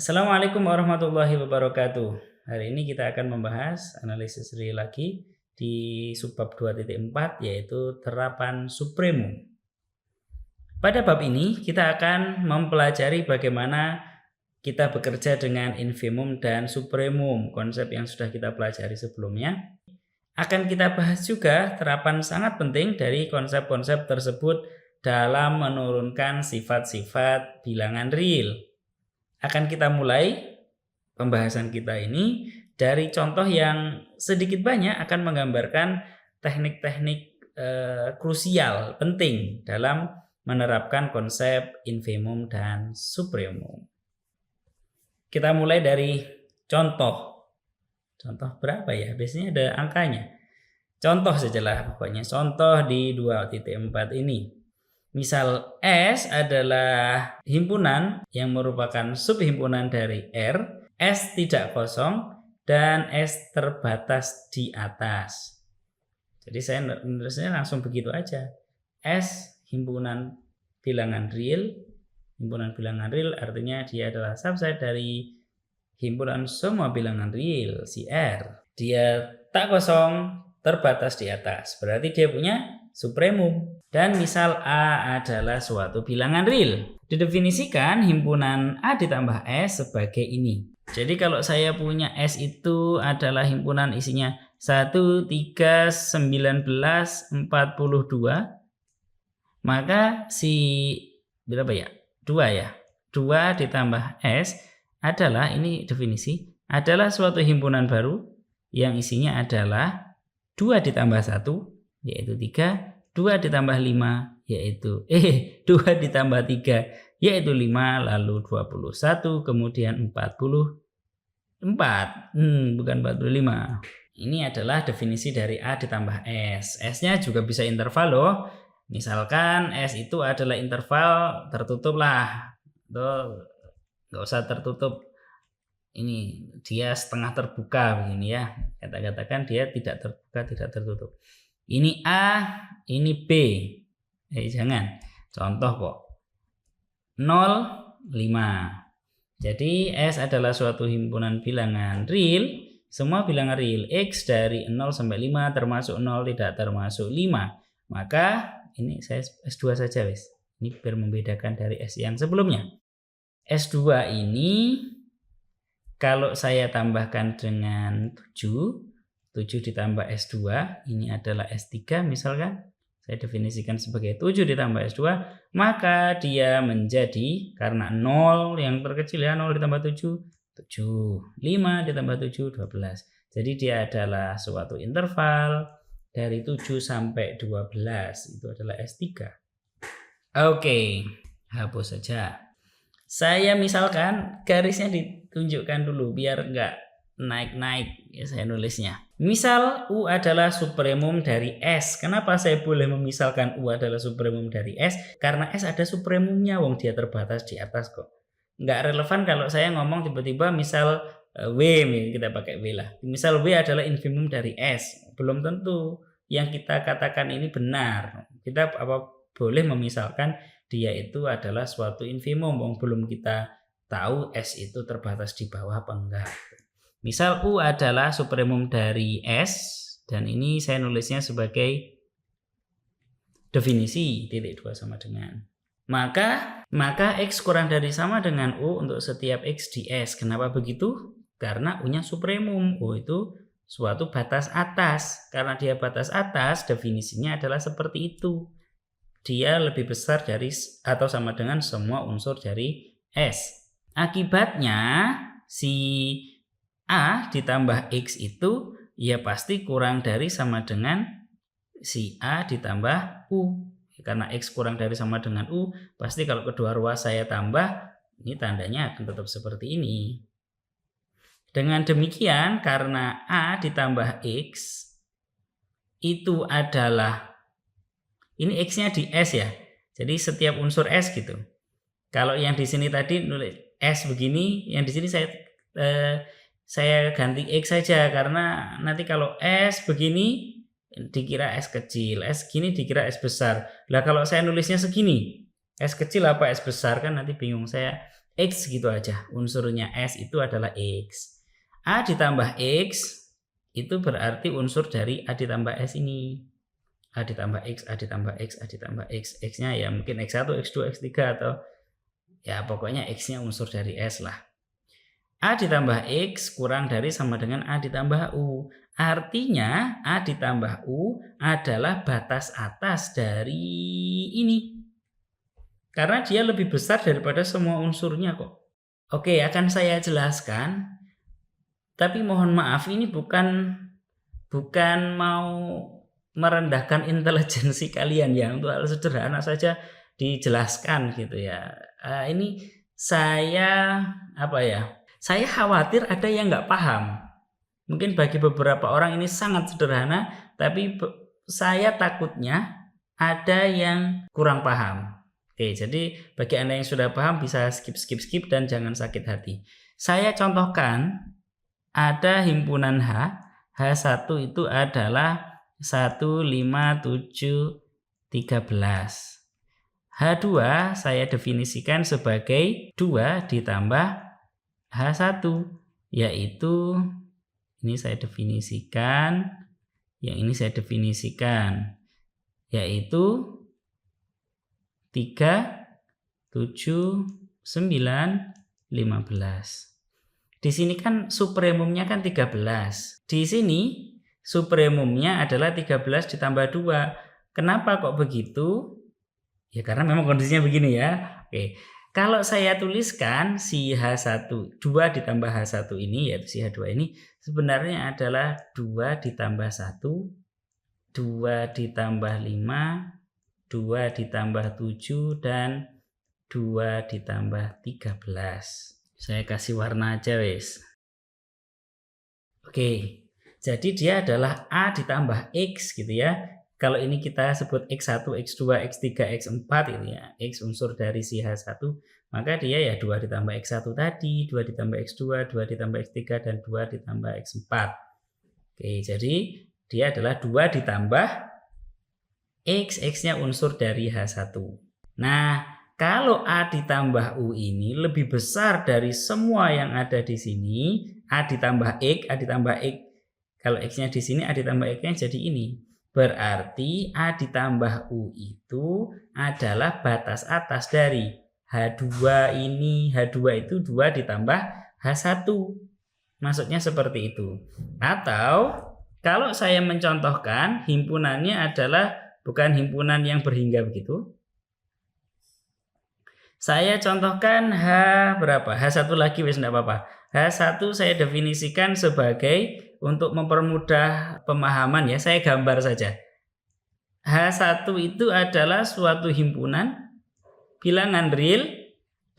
Assalamualaikum warahmatullahi wabarakatuh. Hari ini kita akan membahas analisis real lagi di subbab 2.4 yaitu terapan supremum. Pada bab ini kita akan mempelajari bagaimana kita bekerja dengan infimum dan supremum, konsep yang sudah kita pelajari sebelumnya. Akan kita bahas juga terapan sangat penting dari konsep-konsep tersebut dalam menurunkan sifat-sifat bilangan real. Akan kita mulai pembahasan kita ini dari contoh yang sedikit banyak akan menggambarkan teknik-teknik krusial penting dalam menerapkan konsep infimum dan supremum. Kita mulai dari contoh. Contoh berapa ya? Biasanya ada angkanya. Contoh sajalah pokoknya. Contoh di 2.4 ini. Misal S adalah himpunan yang merupakan subhimpunan dari R, S tidak kosong, dan S terbatas di atas. Jadi saya menulisnya langsung begitu aja. S himpunan bilangan real. Himpunan bilangan real artinya dia adalah subset dari himpunan semua bilangan real, si R. Dia tak kosong, terbatas di atas. Berarti dia punya supremum. Dan misal A adalah suatu bilangan real. Didefinisikan himpunan A ditambah S sebagai ini. Jadi kalau saya punya S itu adalah himpunan isinya 1, 3, 19, 42. Maka si berapa ya? 2 ya. 2 ditambah S adalah, ini definisi, adalah suatu himpunan baru yang isinya adalah 2 ditambah 1 yaitu 3. 2 ditambah 5 yaitu 2 ditambah 3 yaitu 5, lalu 21, kemudian 44. Bukan 45. Ini adalah definisi dari A ditambah S. S-nya juga bisa interval loh. Misalkan S itu adalah interval tertutup lah. Tuh, nggak usah tertutup. Ini dia setengah terbuka begini ya. Katakan dia tidak terbuka, tidak tertutup. Ini A, ini B. Jangan. Contoh kok. 0, 5. Jadi S adalah suatu himpunan bilangan real. Semua bilangan real X dari 0 sampai 5 termasuk 0 tidak termasuk 5. Maka ini saya S2 saja wis. Ini biar membedakan dari S yang sebelumnya. S2 ini kalau saya tambahkan dengan 7 ditambah S2, ini adalah S3 misalkan. Saya definisikan sebagai 7 ditambah S2, maka dia menjadi, karena 0 yang terkecil ya, 0 ditambah 7, 7. 5 ditambah 7, 12. Jadi dia adalah suatu interval dari 7 sampai 12. Itu adalah S3. Oke, hapus saja. Saya misalkan garisnya ditunjukkan dulu biar enggak naik-naik ya saya nulisnya. Misal U adalah supremum dari S. Kenapa saya boleh memisalkan U adalah supremum dari S? Karena S ada supremumnya, wong dia terbatas di atas kok. Nggak relevan kalau saya ngomong tiba-tiba misal W, kita pakai W lah. Misal W adalah infimum dari S. Belum tentu yang kita katakan ini benar. Kita boleh memisalkan dia itu adalah suatu infimum, wong belum kita tahu S itu terbatas di bawah apa enggak. Misal U adalah supremum dari S, dan ini saya nulisnya sebagai definisi titik 2 sama dengan. Maka X kurang dari sama dengan U untuk setiap X di S. Kenapa begitu? Karena U-nya supremum. U itu suatu batas atas. Karena dia batas atas, definisinya adalah seperti itu. Dia lebih besar dari atau sama dengan semua unsur dari S. Akibatnya si A ditambah X itu ya pasti kurang dari sama dengan si A ditambah U. Karena X kurang dari sama dengan U, pasti kalau kedua ruas saya tambah, ini tandanya akan tetap seperti ini. Dengan demikian, karena A ditambah X itu adalah, ini X-nya di S ya. Jadi setiap unsur S gitu. Kalau yang di sini tadi nulis S begini, yang di sini saya ganti X saja, karena nanti kalau S begini dikira S kecil, S gini dikira S besar. Lah kalau saya nulisnya segini, S kecil apa S besar kan nanti bingung saya. X gitu aja. Unsurnya S itu adalah X. A ditambah X itu berarti unsur dari A ditambah S ini. A ditambah X, A ditambah X, A ditambah X. X-nya ya mungkin X1, X2, X3 atau ya pokoknya X-nya unsur dari S lah. A ditambah X kurang dari sama dengan A ditambah U. Artinya A ditambah U adalah batas atas dari ini. Karena dia lebih besar daripada semua unsurnya kok. Oke, akan saya jelaskan. Tapi mohon maaf, ini bukan mau merendahkan intelijensi kalian ya. Untuk hal sederhana saja dijelaskan gitu ya. Ini saya saya khawatir ada yang nggak paham. Mungkin bagi beberapa orang ini sangat sederhana, tapi saya takutnya ada yang kurang paham. Oke, jadi bagi Anda yang sudah paham bisa skip dan jangan sakit hati. Saya contohkan ada himpunan H1 itu adalah 1, 5, 7, 13. H2 saya definisikan sebagai 2 ditambah H1, yaitu ini saya definisikan, yang ini saya definisikan, yaitu 3, 7, 9, 15. Di sini kan supremumnya kan 13. Di sini supremumnya adalah 13 ditambah 2. Kenapa kok begitu? Ya karena memang kondisinya begini ya. Oke. Kalau saya tuliskan si H1, 2 ditambah H1 ini, yaitu si H2 ini, sebenarnya adalah 2 ditambah 1, 2 ditambah 5, 2 ditambah 7, dan 2 ditambah 13. Saya kasih warna aja wes. Oke, jadi dia adalah A ditambah X gitu ya. Kalau ini kita sebut X1, X2, X3, X4 gitu ya. X unsur dari si H1, maka dia ya 2 ditambah X1 tadi, 2 ditambah X2, 2 ditambah X3, dan 2 ditambah X4. Oke, jadi dia adalah 2 ditambah X, X-nya unsur dari H1. Nah, kalau A ditambah U ini lebih besar dari semua yang ada di sini, A ditambah X, A ditambah X. Kalau X-nya di sini, A ditambah X-nya jadi ini. Berarti A ditambah U itu adalah batas atas dari H2 ini. H2 itu 2 ditambah H1. Maksudnya seperti itu. Atau kalau saya mencontohkan, himpunannya adalah bukan himpunan yang berhingga begitu. Saya contohkan H berapa? H1 lagi wis enggak apa-apa. H1 saya definisikan sebagai, untuk mempermudah pemahaman ya, saya gambar saja. H1 itu adalah suatu himpunan bilangan real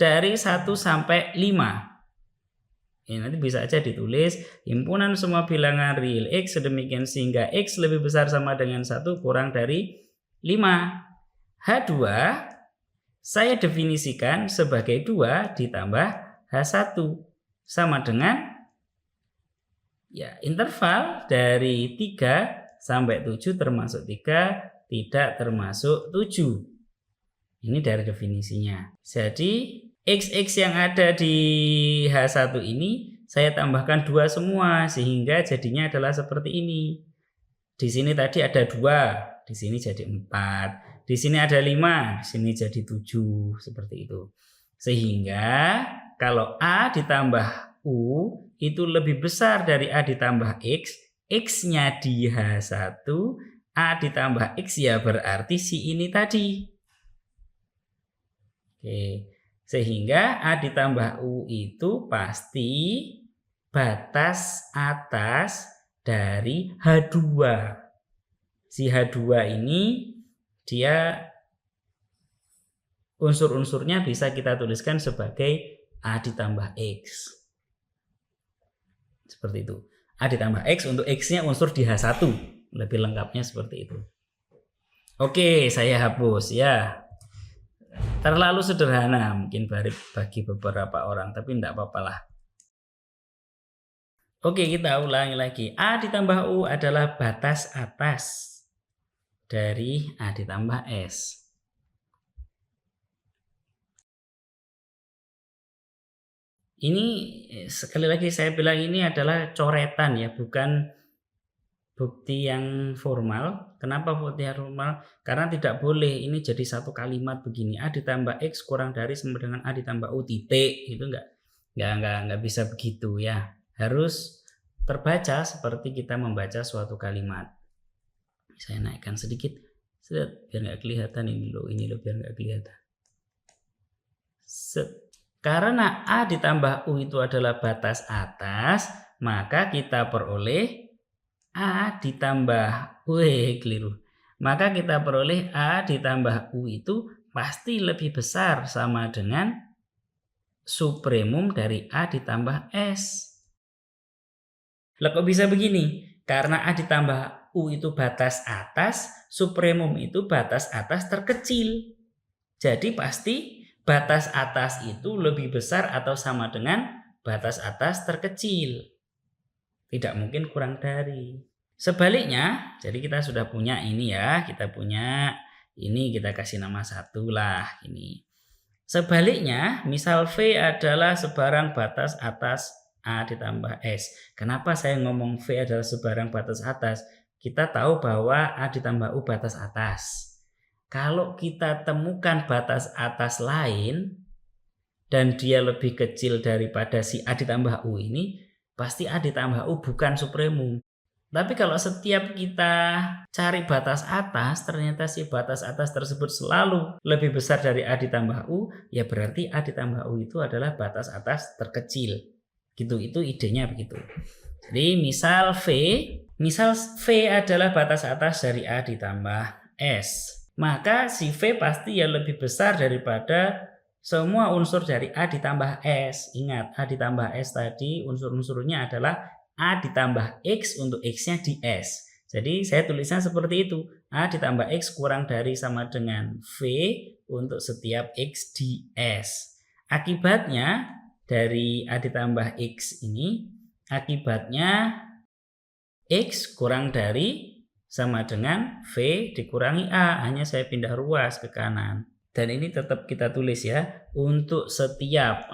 dari 1 sampai 5. Ini nanti bisa aja ditulis himpunan semua bilangan real X sedemikian sehingga X lebih besar sama dengan 1 kurang dari 5. H2 saya definisikan sebagai 2 ditambah H1 sama dengan ya interval dari 3 sampai 7 termasuk 3, tidak termasuk 7. Ini dari definisinya. Jadi X yang ada di H1 ini saya tambahkan 2 semua sehingga jadinya adalah seperti ini. Di sini tadi ada 2, di sini jadi 4. Di sini ada 5, di sini jadi 7, seperti itu. Sehingga kalau A ditambah U itu lebih besar dari A ditambah X, X-nya di H1, A ditambah X ya berarti si ini tadi. Oke, sehingga A ditambah U itu pasti batas atas dari H2. Si H2 ini dia unsur-unsurnya bisa kita tuliskan sebagai A ditambah X. Seperti itu. A ditambah X untuk X-nya unsur di H1. Lebih lengkapnya seperti itu. Oke, saya hapus ya. Terlalu sederhana mungkin bagi beberapa orang, tapi tidak apa-apa lah. Oke, kita ulangi lagi. A ditambah U adalah batas atas dari A ditambah S. Ini sekali lagi saya bilang ini adalah coretan ya, bukan bukti yang formal. Kenapa bukti yang formal? Karena tidak boleh ini jadi satu kalimat begini, A ditambah X kurang dari sama dengan A ditambah U titik. Itu enggak bisa begitu ya. Harus terbaca seperti kita membaca suatu kalimat. Saya naikkan sedikit biar nggak kelihatan ini loh biar nggak kelihatan. Karena A ditambah U itu adalah batas atas, maka kita peroleh A ditambah keliru. Maka kita peroleh A ditambah U itu pasti lebih besar sama dengan supremum dari A ditambah S. Lah kok bisa begini? Karena A ditambah U itu batas atas, supremum itu batas atas terkecil. Jadi pasti batas atas itu lebih besar atau sama dengan batas atas terkecil. Tidak mungkin kurang dari. Sebaliknya, jadi kita sudah punya ini ya, kita kasih nama 1 lah ini. Sebaliknya, misal V adalah sebarang batas atas A ditambah S. Kenapa saya ngomong V adalah sebarang batas atas? Kita tahu bahwa A ditambah U batas atas. Kalau kita temukan batas atas lain dan dia lebih kecil daripada si A ditambah U ini, pasti A ditambah U bukan supremum. Tapi kalau setiap kita cari batas atas, ternyata si batas atas tersebut selalu lebih besar dari A ditambah U, ya berarti A ditambah U itu adalah batas atas terkecil. Gitu, itu idenya begitu. Jadi misal V adalah batas atas dari A ditambah S. Maka si V pasti ya lebih besar daripada semua unsur dari A ditambah S. Ingat, A ditambah S tadi unsur-unsurnya adalah A ditambah X untuk X-nya di S. Jadi saya tulisnya seperti itu. A ditambah X kurang dari sama dengan V untuk setiap X di S. Akibatnya dari A ditambah X ini, akibatnya X kurang dari sama dengan V dikurangi A. Hanya saya pindah ruas ke kanan. Dan ini tetap kita tulis ya. Untuk setiap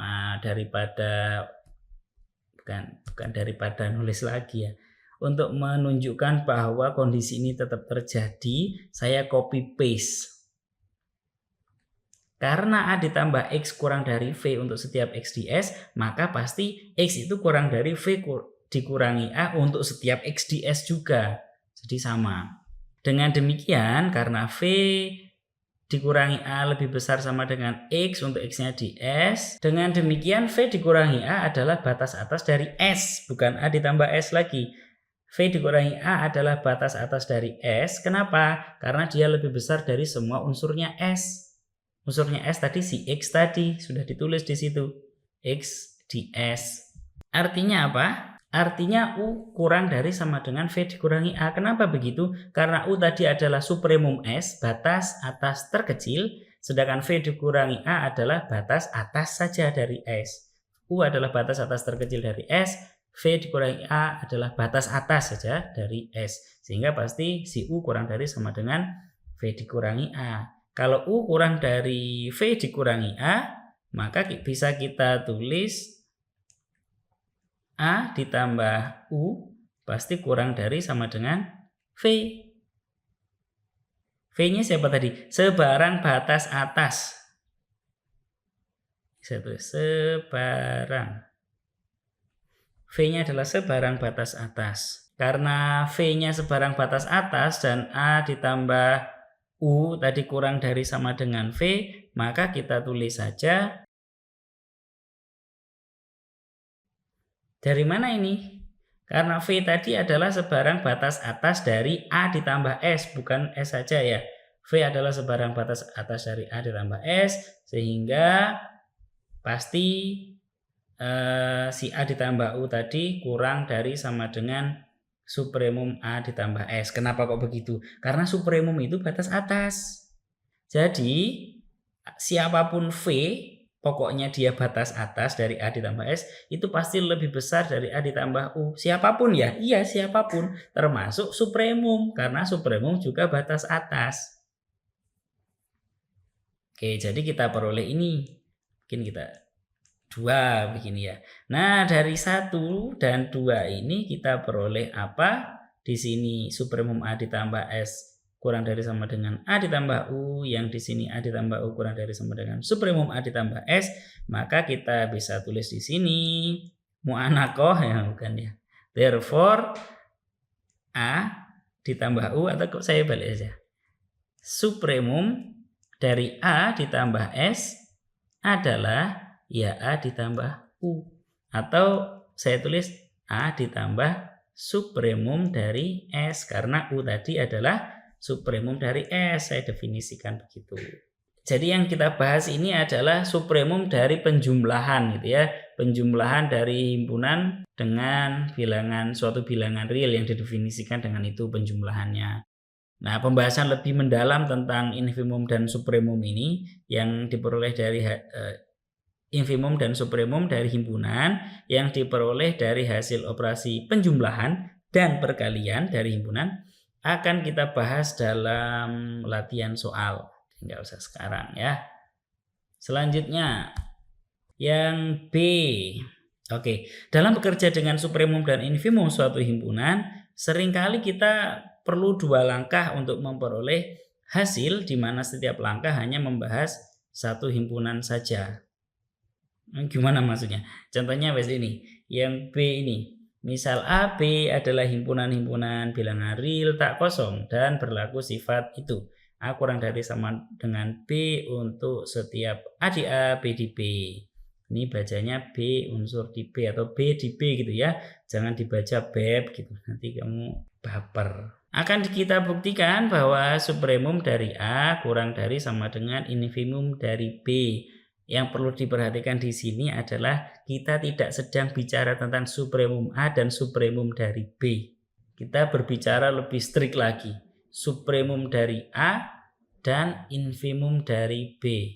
bukan daripada nulis lagi ya. Untuk menunjukkan bahwa kondisi ini tetap terjadi, saya copy paste. Karena A ditambah X kurang dari V untuk setiap X di S, maka pasti X itu kurang dari V dikurangi A untuk setiap X di S juga. Jadi sama. Dengan demikian, karena V dikurangi A lebih besar sama dengan X untuk X-nya di S. Dengan demikian V dikurangi A adalah batas atas dari S, bukan A ditambah S lagi. V dikurangi A adalah batas atas dari S. Kenapa? Karena dia lebih besar dari semua unsurnya S. Unsurnya S tadi si X tadi, sudah ditulis di situ. X di S. Artinya apa? Artinya U kurang dari sama dengan V dikurangi A. Kenapa begitu? Karena U tadi adalah supremum S, batas atas terkecil, sedangkan V dikurangi A adalah batas atas saja dari S. U adalah batas atas terkecil dari S, V dikurangi A adalah batas atas saja dari S. Sehingga pasti si U kurang dari sama dengan V dikurangi A. Kalau U kurang dari V dikurangi A, maka bisa kita tulis A ditambah U pasti kurang dari sama dengan V. V-nya siapa tadi? Sebarang batas atas. Saya tulis sebarang. V-nya adalah sebarang batas atas. Karena V-nya sebarang batas atas dan A ditambah U tadi kurang dari sama dengan V, maka kita tulis saja. Dari mana ini? Karena V tadi adalah sebarang batas atas dari A ditambah S, bukan S saja ya. V adalah sebarang batas atas dari A ditambah S, sehingga pasti si A ditambah U tadi kurang dari sama dengan supremum A ditambah S. Kenapa kok begitu? Karena supremum itu batas atas. Jadi siapapun V, pokoknya dia batas atas dari A ditambah S, itu pasti lebih besar dari A ditambah U. Siapapun ya? Iya, siapapun. Termasuk supremum, karena supremum juga batas atas. Oke, jadi kita peroleh ini. Mungkin kita 2 begini ya. Nah, dari 1 dan 2 ini kita peroleh apa? Di sini supremum A ditambah S kurang dari sama dengan A ditambah U, yang di sini A ditambah U kurang dari sama dengan supremum A ditambah S, maka kita bisa tulis di sini mu'anakoh ya, bukan ya. Therefore A ditambah U, atau kok saya balik aja. Supremum dari A ditambah S adalah ya A ditambah U, atau saya tulis A ditambah supremum dari S, karena U tadi adalah supremum dari S, saya definisikan begitu. Jadi yang kita bahas ini adalah supremum dari penjumlahan gitu ya, penjumlahan dari himpunan dengan bilangan, suatu bilangan real yang didefinisikan dengan itu penjumlahannya. Nah, pembahasan lebih mendalam tentang infimum dan supremum ini yang diperoleh dari infimum dan supremum dari himpunan yang diperoleh dari hasil operasi penjumlahan dan perkalian dari himpunan akan kita bahas dalam latihan soal. Nggak usah sekarang ya. Selanjutnya yang B. Oke, dalam bekerja dengan supremum dan infimum suatu himpunan, seringkali kita perlu 2 langkah untuk memperoleh hasil, di mana setiap langkah hanya membahas satu himpunan saja. Gimana maksudnya? Contohnya wes ini, yang B ini. Misal A, B adalah himpunan-himpunan bilangan real tak kosong dan berlaku sifat itu. A kurang dari sama dengan B untuk setiap A di A, B di B. Ini bacanya B unsur di B atau B di B gitu ya. Jangan dibaca beb gitu. Nanti kamu baper. Akan kita buktikan bahwa supremum dari A kurang dari sama dengan infimum dari B. Yang perlu diperhatikan di sini adalah kita tidak sedang bicara tentang supremum A dan supremum dari B. Kita berbicara lebih strict lagi. Supremum dari A dan infimum dari B.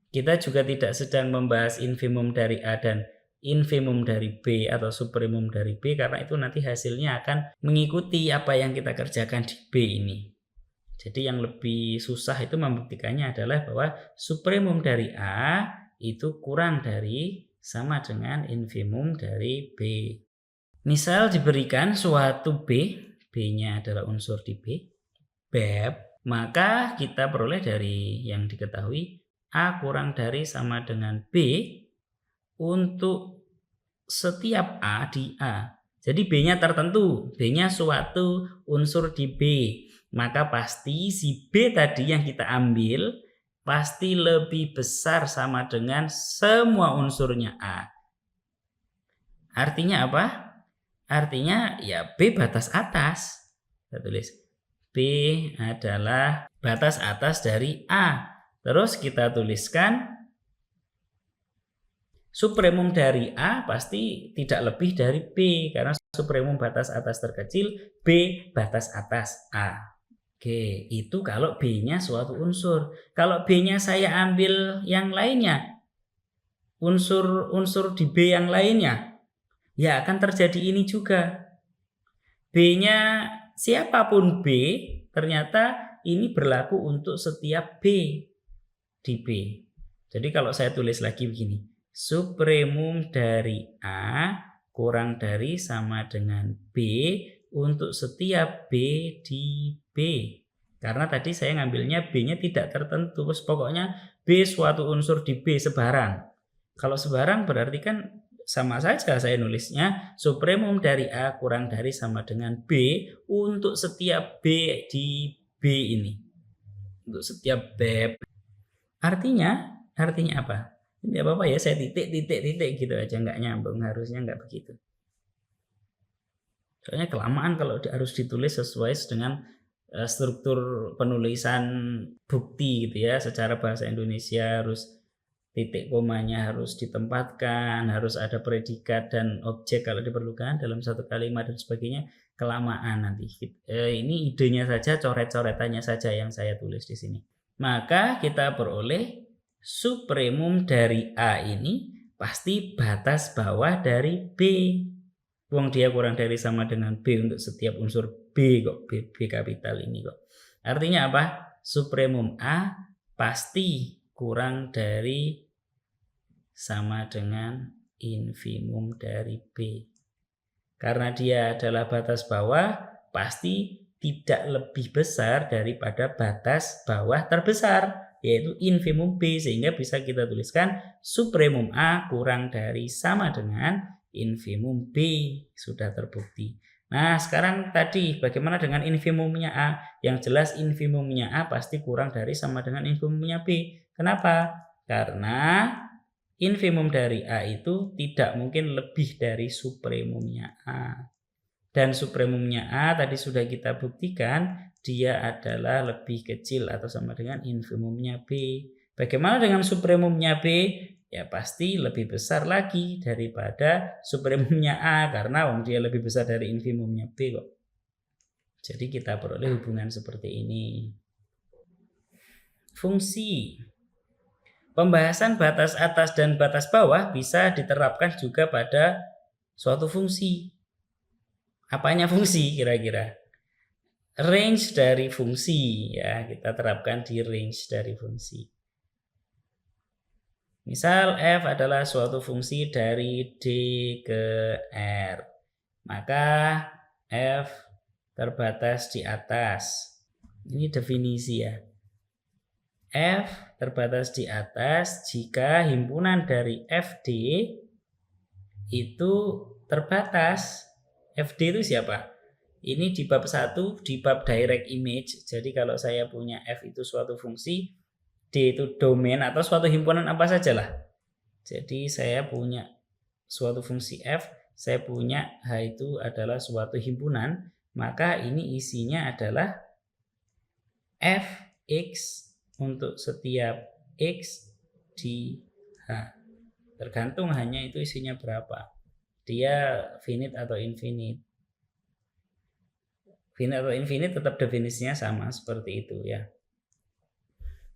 Kita juga tidak sedang membahas infimum dari A dan infimum dari B atau supremum dari B, karena itu nanti hasilnya akan mengikuti apa yang kita kerjakan di B ini. Jadi yang lebih susah itu membuktikannya adalah bahwa supremum dari A itu kurang dari sama dengan infimum dari B. Misal diberikan suatu B, B-nya adalah unsur di B, beb, maka kita peroleh dari yang diketahui A kurang dari sama dengan B untuk setiap A di A. Jadi B-nya tertentu, B-nya suatu unsur di B. Maka pasti si B tadi yang kita ambil pasti lebih besar sama dengan semua unsurnya A. Artinya apa? Artinya ya B batas atas. Kita tulis B adalah batas atas dari A. Terus kita tuliskan supremum dari A pasti tidak lebih dari B, karena supremum batas atas terkecil, B batas atas A. Oke, itu kalau B-nya suatu unsur. Kalau B-nya saya ambil yang lainnya, unsur di B yang lainnya, ya akan terjadi ini juga. B-nya siapapun B, ternyata ini berlaku untuk setiap B di B. Jadi kalau saya tulis lagi begini, supremum dari A kurang dari sama dengan B untuk setiap B di B. Karena tadi saya ngambilnya B-nya tidak tertentu, pokoknya B suatu unsur di B sebarang. Kalau sebarang berarti kan sama saja saya nulisnya supremum dari A kurang dari sama dengan B untuk setiap B di B ini. Untuk setiap B. Artinya apa? Tidak apa-apa ya, saya titik gitu aja, nggak nyambung, harusnya nggak begitu. Soalnya kelamaan kalau harus ditulis sesuai dengan struktur penulisan bukti gitu ya, secara bahasa Indonesia harus titik komanya harus ditempatkan, harus ada predikat dan objek kalau diperlukan dalam satu kalimat dan sebagainya, kelamaan nanti. Ini idenya saja, coret-coretannya saja yang saya tulis di sini. Maka kita peroleh supremum dari A ini pasti batas bawah dari B. Wong dia kurang dari sama dengan B untuk setiap unsur B kok, B kapital ini kok. Artinya apa? Supremum A pasti kurang dari sama dengan infimum dari B. Karena dia adalah batas bawah, pasti tidak lebih besar daripada batas bawah terbesar, yaitu infimum B, sehingga bisa kita tuliskan supremum A kurang dari sama dengan infimum B. Sudah terbukti. Nah, sekarang tadi bagaimana dengan infimumnya A? Yang jelas infimumnya A pasti kurang dari sama dengan infimumnya B. Kenapa? Karena infimum dari A itu tidak mungkin lebih dari supremumnya A. Dan supremumnya A tadi sudah kita buktikan dia adalah lebih kecil atau sama dengan infimumnya B. Bagaimana dengan supremumnya B? Ya pasti lebih besar lagi daripada supremumnya A karena dia lebih besar dari infimumnya B kok. Jadi kita peroleh hubungan seperti ini. Fungsi. Pembahasan batas atas dan batas bawah bisa diterapkan juga pada suatu fungsi. Apanya fungsi kira-kira? Range dari fungsi, ya, kita terapkan di range dari fungsi. Misal f adalah suatu fungsi dari D ke R, maka f terbatas di atas. Ini definisi ya. F terbatas di atas jika himpunan dari FD itu terbatas. FD itu siapa? Ini di bab 1, di bab direct image. Jadi kalau saya punya F itu suatu fungsi, D itu domain atau suatu himpunan apa saja lah. Jadi saya punya suatu fungsi F, saya punya H itu adalah suatu himpunan, maka ini isinya adalah Fx untuk setiap X di H. Tergantung hanya itu isinya berapa. Dia finite atau infinite. Finite atau infinite tetap definisinya sama seperti itu ya.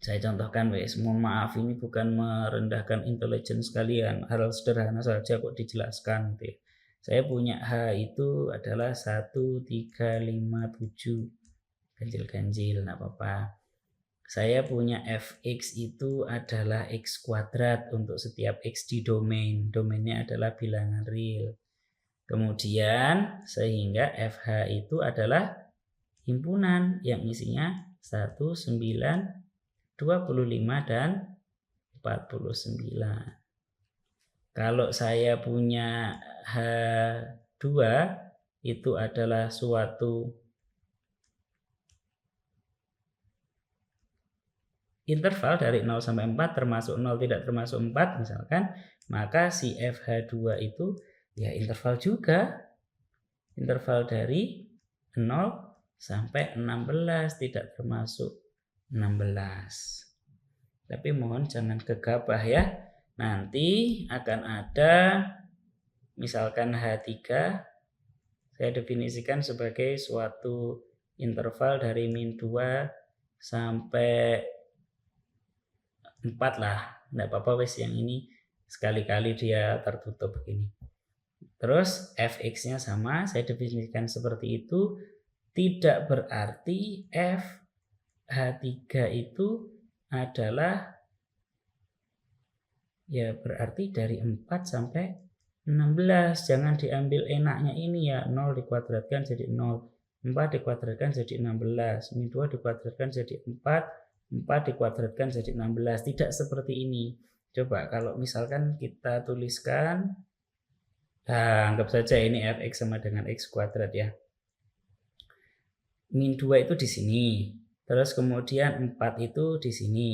Saya contohkan wes, mohon maaf ini bukan merendahkan intelligence kalian, hal sederhana saja kok dijelaskan gitu ya. Saya punya H itu adalah 1, 3, 5, 7. Ganjil-ganjil enggak apa-apa. Saya punya fx itu adalah x kuadrat untuk setiap x di domain. Domainnya adalah bilangan real. Kemudian sehingga fh itu adalah himpunan yang isinya 1, 9, 25 dan 49. Kalau saya punya H2 itu adalah suatu interval dari 0 sampai 4 termasuk 0 tidak termasuk 4 misalkan, maka si FH2 itu ya interval juga. Interval dari 0 sampai 16 tidak termasuk 16. Tapi mohon jangan gegabah ya. Nanti akan ada misalkan H3 saya definisikan sebagai suatu interval dari min 2 sampai 4 lah, enggak apa-apa wes yang ini sekali-kali dia tertutup begini. Terus fx-nya sama, saya definisikan seperti itu, tidak berarti f H3 itu adalah ya berarti dari 4 sampai 16. Jangan diambil enaknya ini ya, 0 dikuadratkan jadi 0, 4 dikuadratkan jadi 16, min 2 dikuadratkan jadi 4, 4 dikuadratkan jadi 16. Tidak seperti ini. Coba kalau misalkan kita tuliskan, nah, anggap saja ini fx sama dengan x kuadrat ya. Min 2 itu di sini. Terus kemudian 4 itu di sini.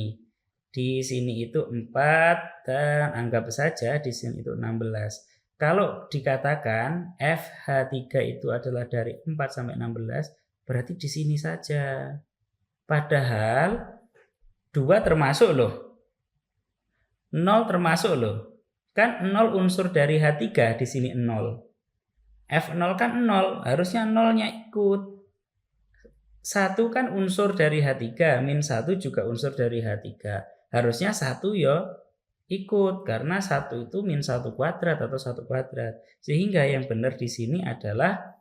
Di sini itu 4 dan anggap saja di sini itu 16. Kalau dikatakan fh3 itu adalah dari 4 sampai 16, berarti di sini saja. Padahal 2 termasuk loh. 0 termasuk loh. Kan 0 unsur dari H3 di sini 0. F0 kan 0, harusnya 0-nya ikut. 1 kan unsur dari H3, min 1 juga unsur dari H3. Harusnya 1 ya ikut karena 1 itu min 1 kuadrat atau 1 kuadrat. Sehingga yang benar di sini adalah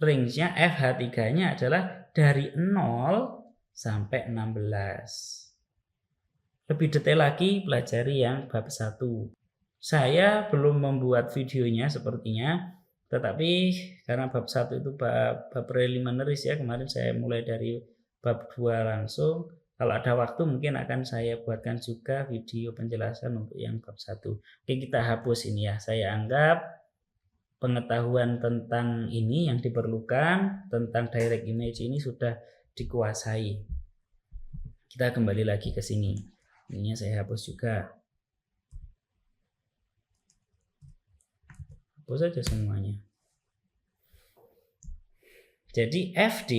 range-nya FH3-nya adalah dari 0 sampai 16. lebih detail lagi pelajari yang bab 1. Saya belum membuat videonya sepertinya, tetapi karena bab 1 itu bab preliminaris ya, kemarin saya mulai dari bab 2 langsung. Kalau ada waktu mungkin akan saya buatkan juga video penjelasan untuk yang bab 1. Oke, kita hapus ini ya. Saya anggap pengetahuan tentang ini yang diperlukan, tentang direct image ini sudah dikuasai. Kita kembali lagi ke sini. Ininya saya hapus juga. Hapus saja semuanya. Jadi FD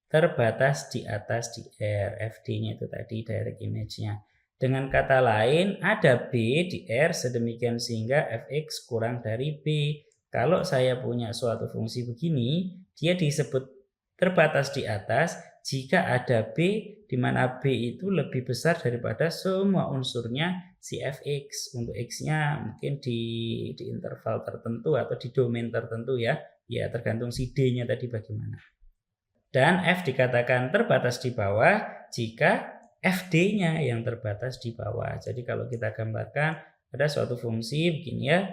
terbatas di atas di R. FD-nya itu tadi direct image-nya. Dengan kata lain, ada B di R sedemikian sehingga Fx kurang dari B. Kalau saya punya suatu fungsi begini, dia disebut terbatas di atas jika ada B di mana B itu lebih besar daripada semua unsurnya si Fx. Untuk X-nya mungkin di interval tertentu atau di domain tertentu ya. Ya tergantung si D-nya tadi bagaimana. Dan F dikatakan terbatas di bawah jika Fd-nya yang terbatas di bawah. Jadi kalau kita gambarkan ada suatu fungsi begini ya,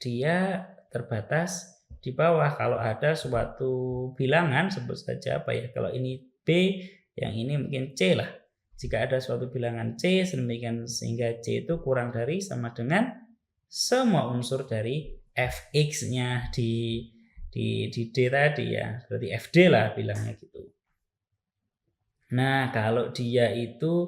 dia terbatas di bawah. Kalau ada suatu bilangan, sebut saja apa ya, kalau ini B, yang ini mungkin C lah. Jika ada suatu bilangan C sedemikian sehingga C itu kurang dari sama dengan semua unsur dari Fx-nya di D tadi ya, berarti Fd lah bilangnya gitu. Nah, kalau dia itu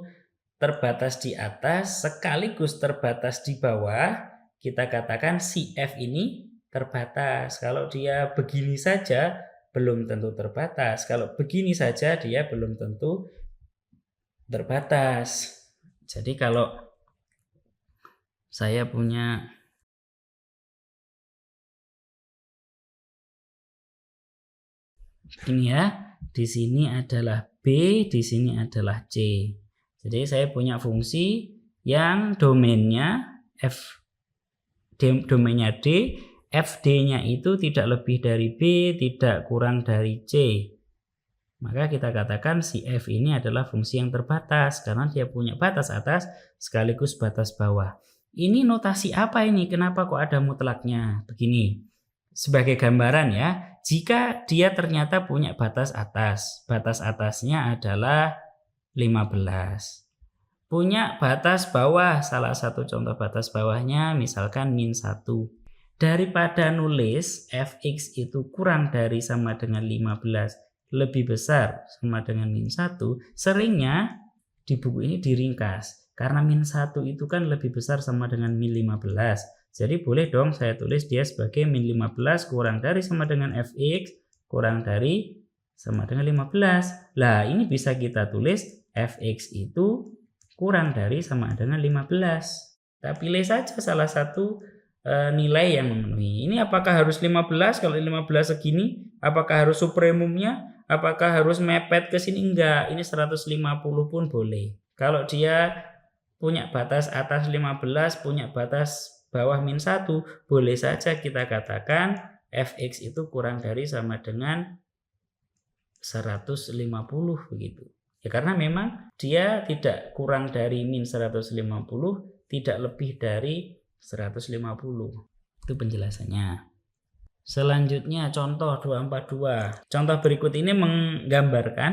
terbatas di atas sekaligus terbatas di bawah, kita katakan si F ini terbatas. Kalau dia begini saja belum tentu terbatas. Kalau begini saja dia belum tentu terbatas. Jadi kalau saya punya ini ya, di sini adalah B, di sini adalah C. Jadi saya punya fungsi yang domainnya domainnya D, Fd-nya itu tidak lebih dari B, tidak kurang dari C. Maka kita katakan si F ini adalah fungsi yang terbatas karena dia punya batas atas sekaligus batas bawah. Ini notasi apa ini? Kenapa kok ada mutlaknya? Begini. Sebagai gambaran ya, jika dia ternyata punya batas atasnya adalah 15. Punya batas bawah, salah satu contoh batas bawahnya misalkan -1. Daripada nulis Fx itu kurang dari sama dengan 15, lebih besar sama dengan -1, seringnya di buku ini diringkas. Karena -1 itu kan lebih besar sama dengan -15. Jadi boleh dong saya tulis dia sebagai -15 kurang dari sama dengan Fx kurang dari sama dengan 15. Lah ini bisa kita tulis Fx itu kurang dari sama dengan 15. Kita pilih saja salah satu nilai yang memenuhi. Ini apakah harus 15? Kalau 15 segini, apakah harus supremumnya? Apakah harus mepet ke sini? Enggak, ini 150 pun boleh. Kalau dia punya batas atas 15, punya batas bawah -1, boleh saja kita katakan Fx itu kurang dari sama dengan 150 begitu. Ya karena memang dia tidak kurang dari -150, tidak lebih dari 150. Itu penjelasannya. Selanjutnya contoh 242. Contoh berikut ini menggambarkan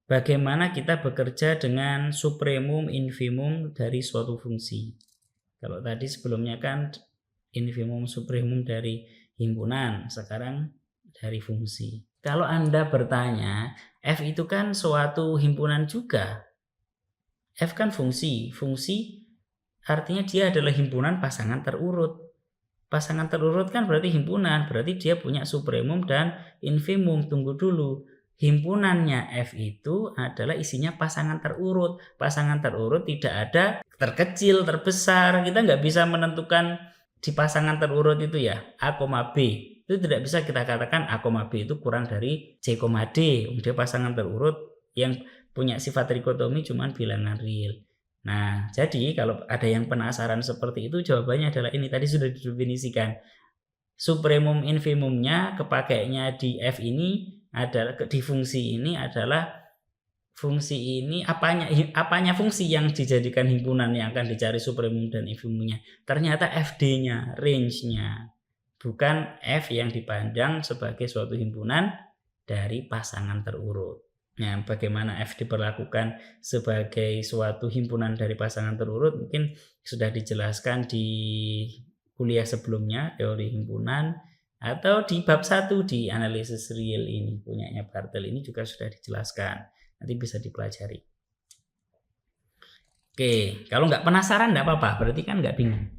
bagaimana kita bekerja dengan supremum, infimum dari suatu fungsi. Kalau tadi sebelumnya kan infimum, supremum dari himpunan, sekarang dari fungsi. Kalau Anda bertanya, F itu kan suatu himpunan juga. F kan fungsi. Fungsi artinya dia adalah himpunan pasangan terurut. Pasangan terurut kan berarti himpunan, berarti dia punya supremum dan infimum. Tunggu dulu. Himpunannya F itu adalah isinya pasangan terurut. Pasangan terurut tidak ada terkecil, terbesar. Kita nggak bisa menentukan di pasangan terurut itu ya A, B. Itu tidak bisa kita katakan A, B itu kurang dari C, D. Dia pasangan terurut yang punya sifat trikotomi cuman bilangan real. Nah, jadi kalau ada yang penasaran seperti itu, jawabannya adalah ini tadi sudah didefinisikan. Supremum infimumnya kepakainya di F ini adalah di fungsi ini adalah fungsi ini apanya fungsi yang dijadikan himpunan yang akan dicari supremum dan infimumnya. Ternyata FD-nya, range-nya, bukan F yang dipandang sebagai suatu himpunan dari pasangan terurut. Nah, bagaimana F diperlakukan sebagai suatu himpunan dari pasangan terurut mungkin sudah dijelaskan di kuliah sebelumnya, teori himpunan, atau di bab 1 di analisis real ini, punyanya Bartel ini juga sudah dijelaskan. Nanti bisa dipelajari. Oke, kalau nggak penasaran nggak apa-apa, berarti kan nggak bingung.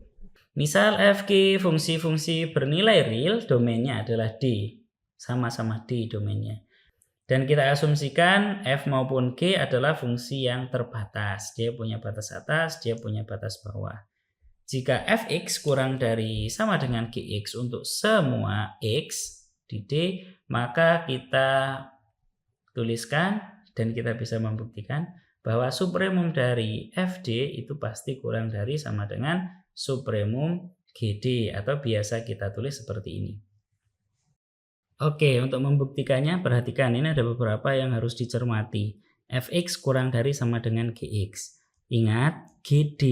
Misal FG fungsi-fungsi bernilai real, domainnya adalah D. Sama-sama D domainnya. Dan kita asumsikan F maupun G adalah fungsi yang terbatas. Dia punya batas atas, dia punya batas bawah. Jika Fx kurang dari sama dengan Gx untuk semua X di D, maka kita tuliskan dan kita bisa membuktikan bahwa supremum dari Fd itu pasti kurang dari sama dengan supremum Gd, atau biasa kita tulis seperti ini. Oke, untuk membuktikannya perhatikan ini ada beberapa yang harus dicermati. Fx kurang dari sama dengan Gx. Ingat, Gd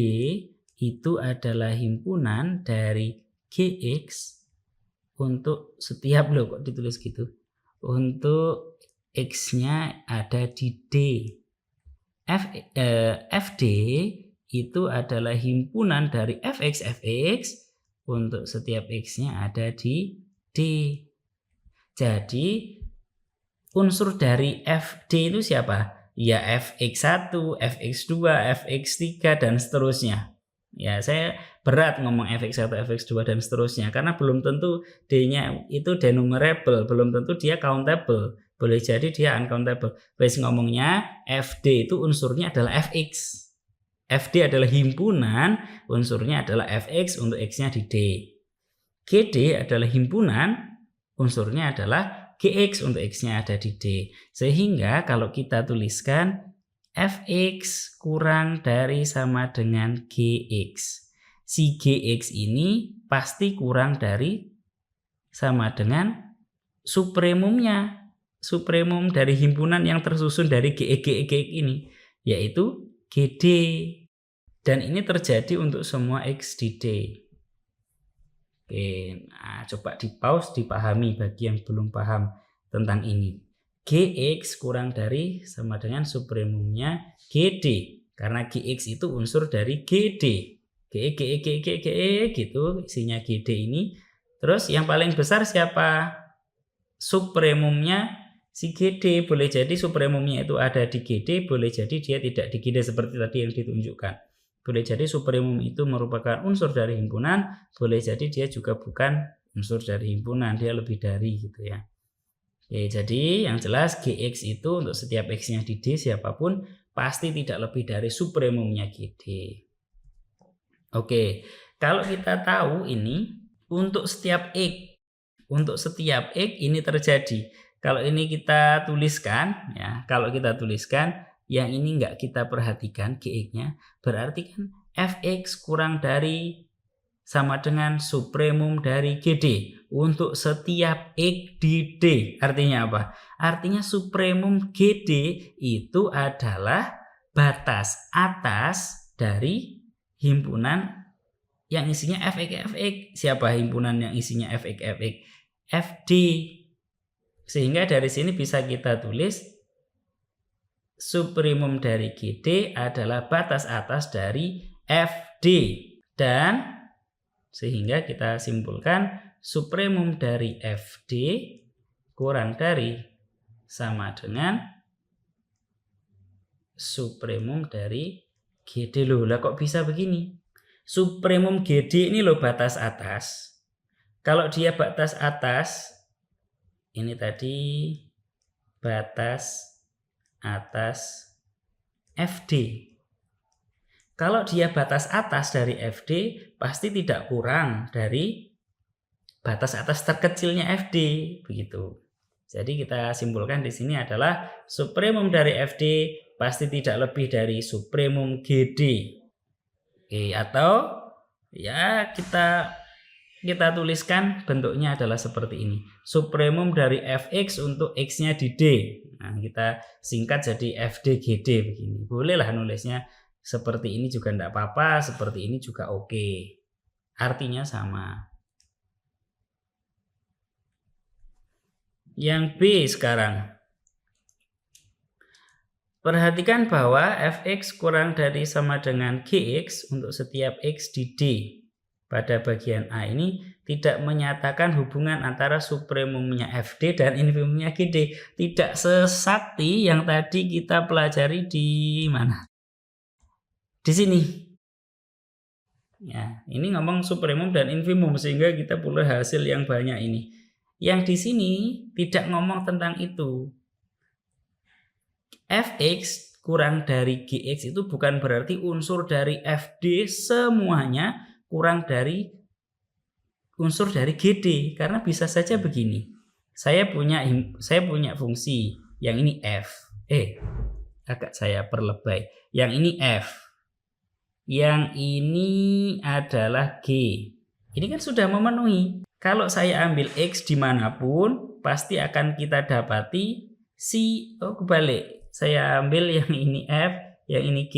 itu adalah himpunan dari Gx untuk setiap, loh kok ditulis gitu, untuk X-nya ada di D. Fd itu adalah himpunan dari Fx untuk setiap X-nya ada di D. Jadi unsur dari Fd itu siapa? Ya Fx1, Fx2, Fx3 dan seterusnya. Ya, saya berat ngomong Fx1, Fx2 dan seterusnya karena belum tentu D-nya itu denumerable, belum tentu dia countable. Boleh jadi dia uncountable. Wes ngomongnya Fd itu unsurnya adalah Fx. Fd adalah himpunan, unsurnya adalah Fx untuk X-nya di D. Gd adalah himpunan, unsurnya adalah Gx untuk X-nya ada di D. Sehingga kalau kita tuliskan Fx kurang dari sama dengan Gx. Si Gx ini pasti kurang dari sama dengan supremumnya. Supremum dari himpunan yang tersusun dari Gx ini, yaitu Gd. Dan ini terjadi untuk semua X di D. Oke, nah coba di pause, dipahami bagi yang belum paham tentang ini. Gx kurang dari sama dengan supremumnya Gd, karena Gx itu unsur dari Gd. Ge gitu isinya Gd ini. Terus yang paling besar siapa? Supremumnya si Gd. Boleh jadi supremumnya itu ada di Gd, boleh jadi dia tidak di Gd seperti tadi yang ditunjukkan. Boleh jadi supremum itu merupakan unsur dari himpunan, boleh jadi dia juga bukan unsur dari himpunan, dia lebih dari gitu ya. Oke, jadi yang jelas Gx itu untuk setiap X-nya di D siapapun pasti tidak lebih dari supremumnya Gd. Oke, kalau kita tahu ini untuk setiap X, ini terjadi. Kalau ini kita tuliskan ya, yang ini enggak kita perhatikan Gx-nya, berarti kan Fx kurang dari sama dengan supremum dari Gd untuk setiap X di D. Artinya apa? Artinya supremum Gd itu adalah batas atas dari himpunan yang isinya Fx. Siapa himpunan yang isinya Fx? Fd. Sehingga dari sini bisa kita tulis supremum dari Gd adalah batas atas dari Fd, dan sehingga kita simpulkan supremum dari Fd kurang dari sama dengan supremum dari Gd. Loh, lah kok bisa begini? Supremum Gd ini loh batas atas. Kalau dia batas atas, ini tadi batas atas Fd. Kalau dia batas atas dari Fd, pasti tidak kurang dari batas atas terkecilnya Fd, begitu. Jadi kita simpulkan di sini adalah supremum dari Fd pasti tidak lebih dari supremum Gd. Oke, atau ya kita tuliskan bentuknya adalah seperti ini. Supremum dari Fx untuk X-nya di D. Nah, kita singkat jadi FDGD begini. Bolehlah nulisnya seperti ini juga enggak apa-apa, seperti ini juga oke. Artinya sama. Yang B sekarang. Perhatikan bahwa fx kurang dari sama dengan gx untuk setiap x di D pada bagian A ini tidak menyatakan hubungan antara supremumnya FD dan infimumnya GD. Tidak sesakti yang tadi kita pelajari di mana? Di sini. Ya, ini ngomong supremum dan infimum sehingga kita perlu hasil yang banyak ini. Yang di sini tidak ngomong tentang itu. Fx kurang dari Gx itu bukan berarti unsur dari Fd semuanya kurang dari unsur dari GD, karena bisa saja begini. Saya punya fungsi yang ini F. Agak saya perlebay. Yang ini F. Yang ini adalah G. Ini kan sudah memenuhi. Kalau saya ambil X dimanapun, pasti akan kita dapati kebalik. Saya ambil yang ini F, yang ini G.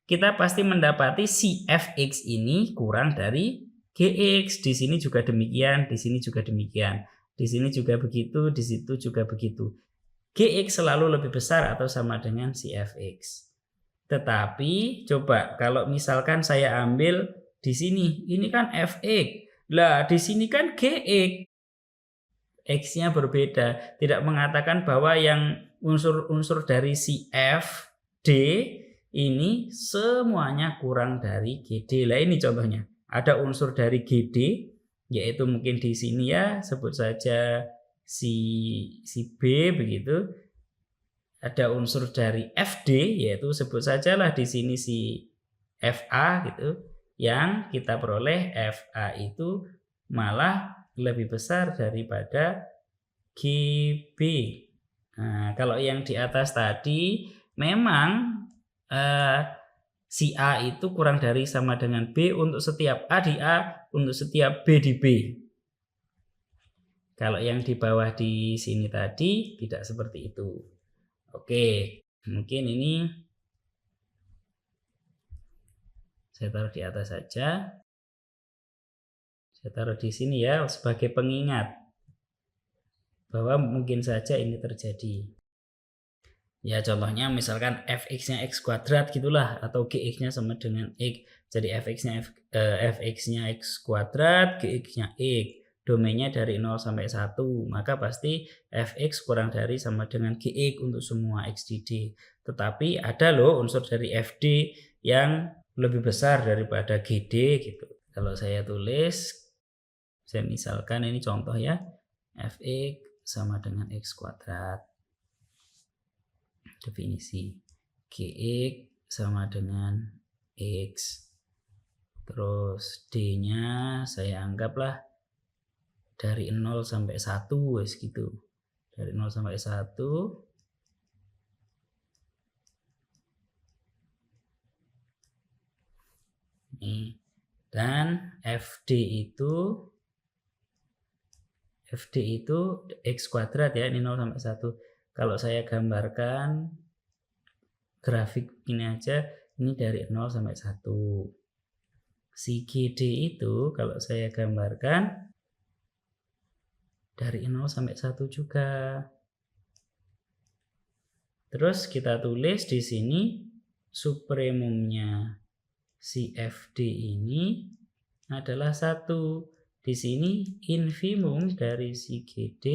Kita pasti mendapati si Fx ini kurang dari Gx. Di sini juga demikian, di sini juga demikian. Di sini juga begitu, di situ juga begitu. Gx selalu lebih besar atau sama dengan si Fx. Tetapi coba kalau misalkan saya ambil di sini, ini kan Fx. Lah, di sini kan Gx. X-nya berbeda, tidak mengatakan bahwa yang unsur-unsur dari si F, D ini semuanya kurang dari GD. Lah ini contohnya. Ada unsur dari GD, yaitu mungkin di sini ya, sebut saja si B begitu. Ada unsur dari FD, yaitu sebut sajalah di sini si FA gitu. Yang kita peroleh FA itu malah lebih besar daripada GB. Nah, kalau yang di atas tadi memang si A itu kurang dari sama dengan B untuk setiap A di A, untuk setiap B di B. Kalau yang di bawah di sini tadi tidak seperti itu. Oke, mungkin ini saya taruh di atas saja. Saya taruh di sini ya sebagai pengingat bahwa mungkin saja ini terjadi. Ya contohnya misalkan fx-nya x kuadrat gitulah, atau gx-nya sama dengan x. Jadi fx-nya x kuadrat, gx-nya x. Domainnya dari 0 sampai 1, maka pasti fx kurang dari sama dengan gx untuk semua x di D. Tetapi ada loh unsur dari fd yang lebih besar daripada gd gitu. Kalau saya tulis, saya misalkan ini contoh ya, fx sama dengan x kuadrat. Definisi gx sama dengan x. Terus d-nya saya anggaplah dari 0 sampai 1 wes gitu. Dari 0 sampai 1. Nih. Dan FD itu x kuadrat ya, ini 0 sampai 1. Kalau saya gambarkan grafik ini aja, ini dari 0 sampai 1. Si GD itu kalau saya gambarkan dari 0 sampai 1 juga. Terus kita tulis di sini supremumnya si FD ini adalah 1. Di sini infimum dari si GD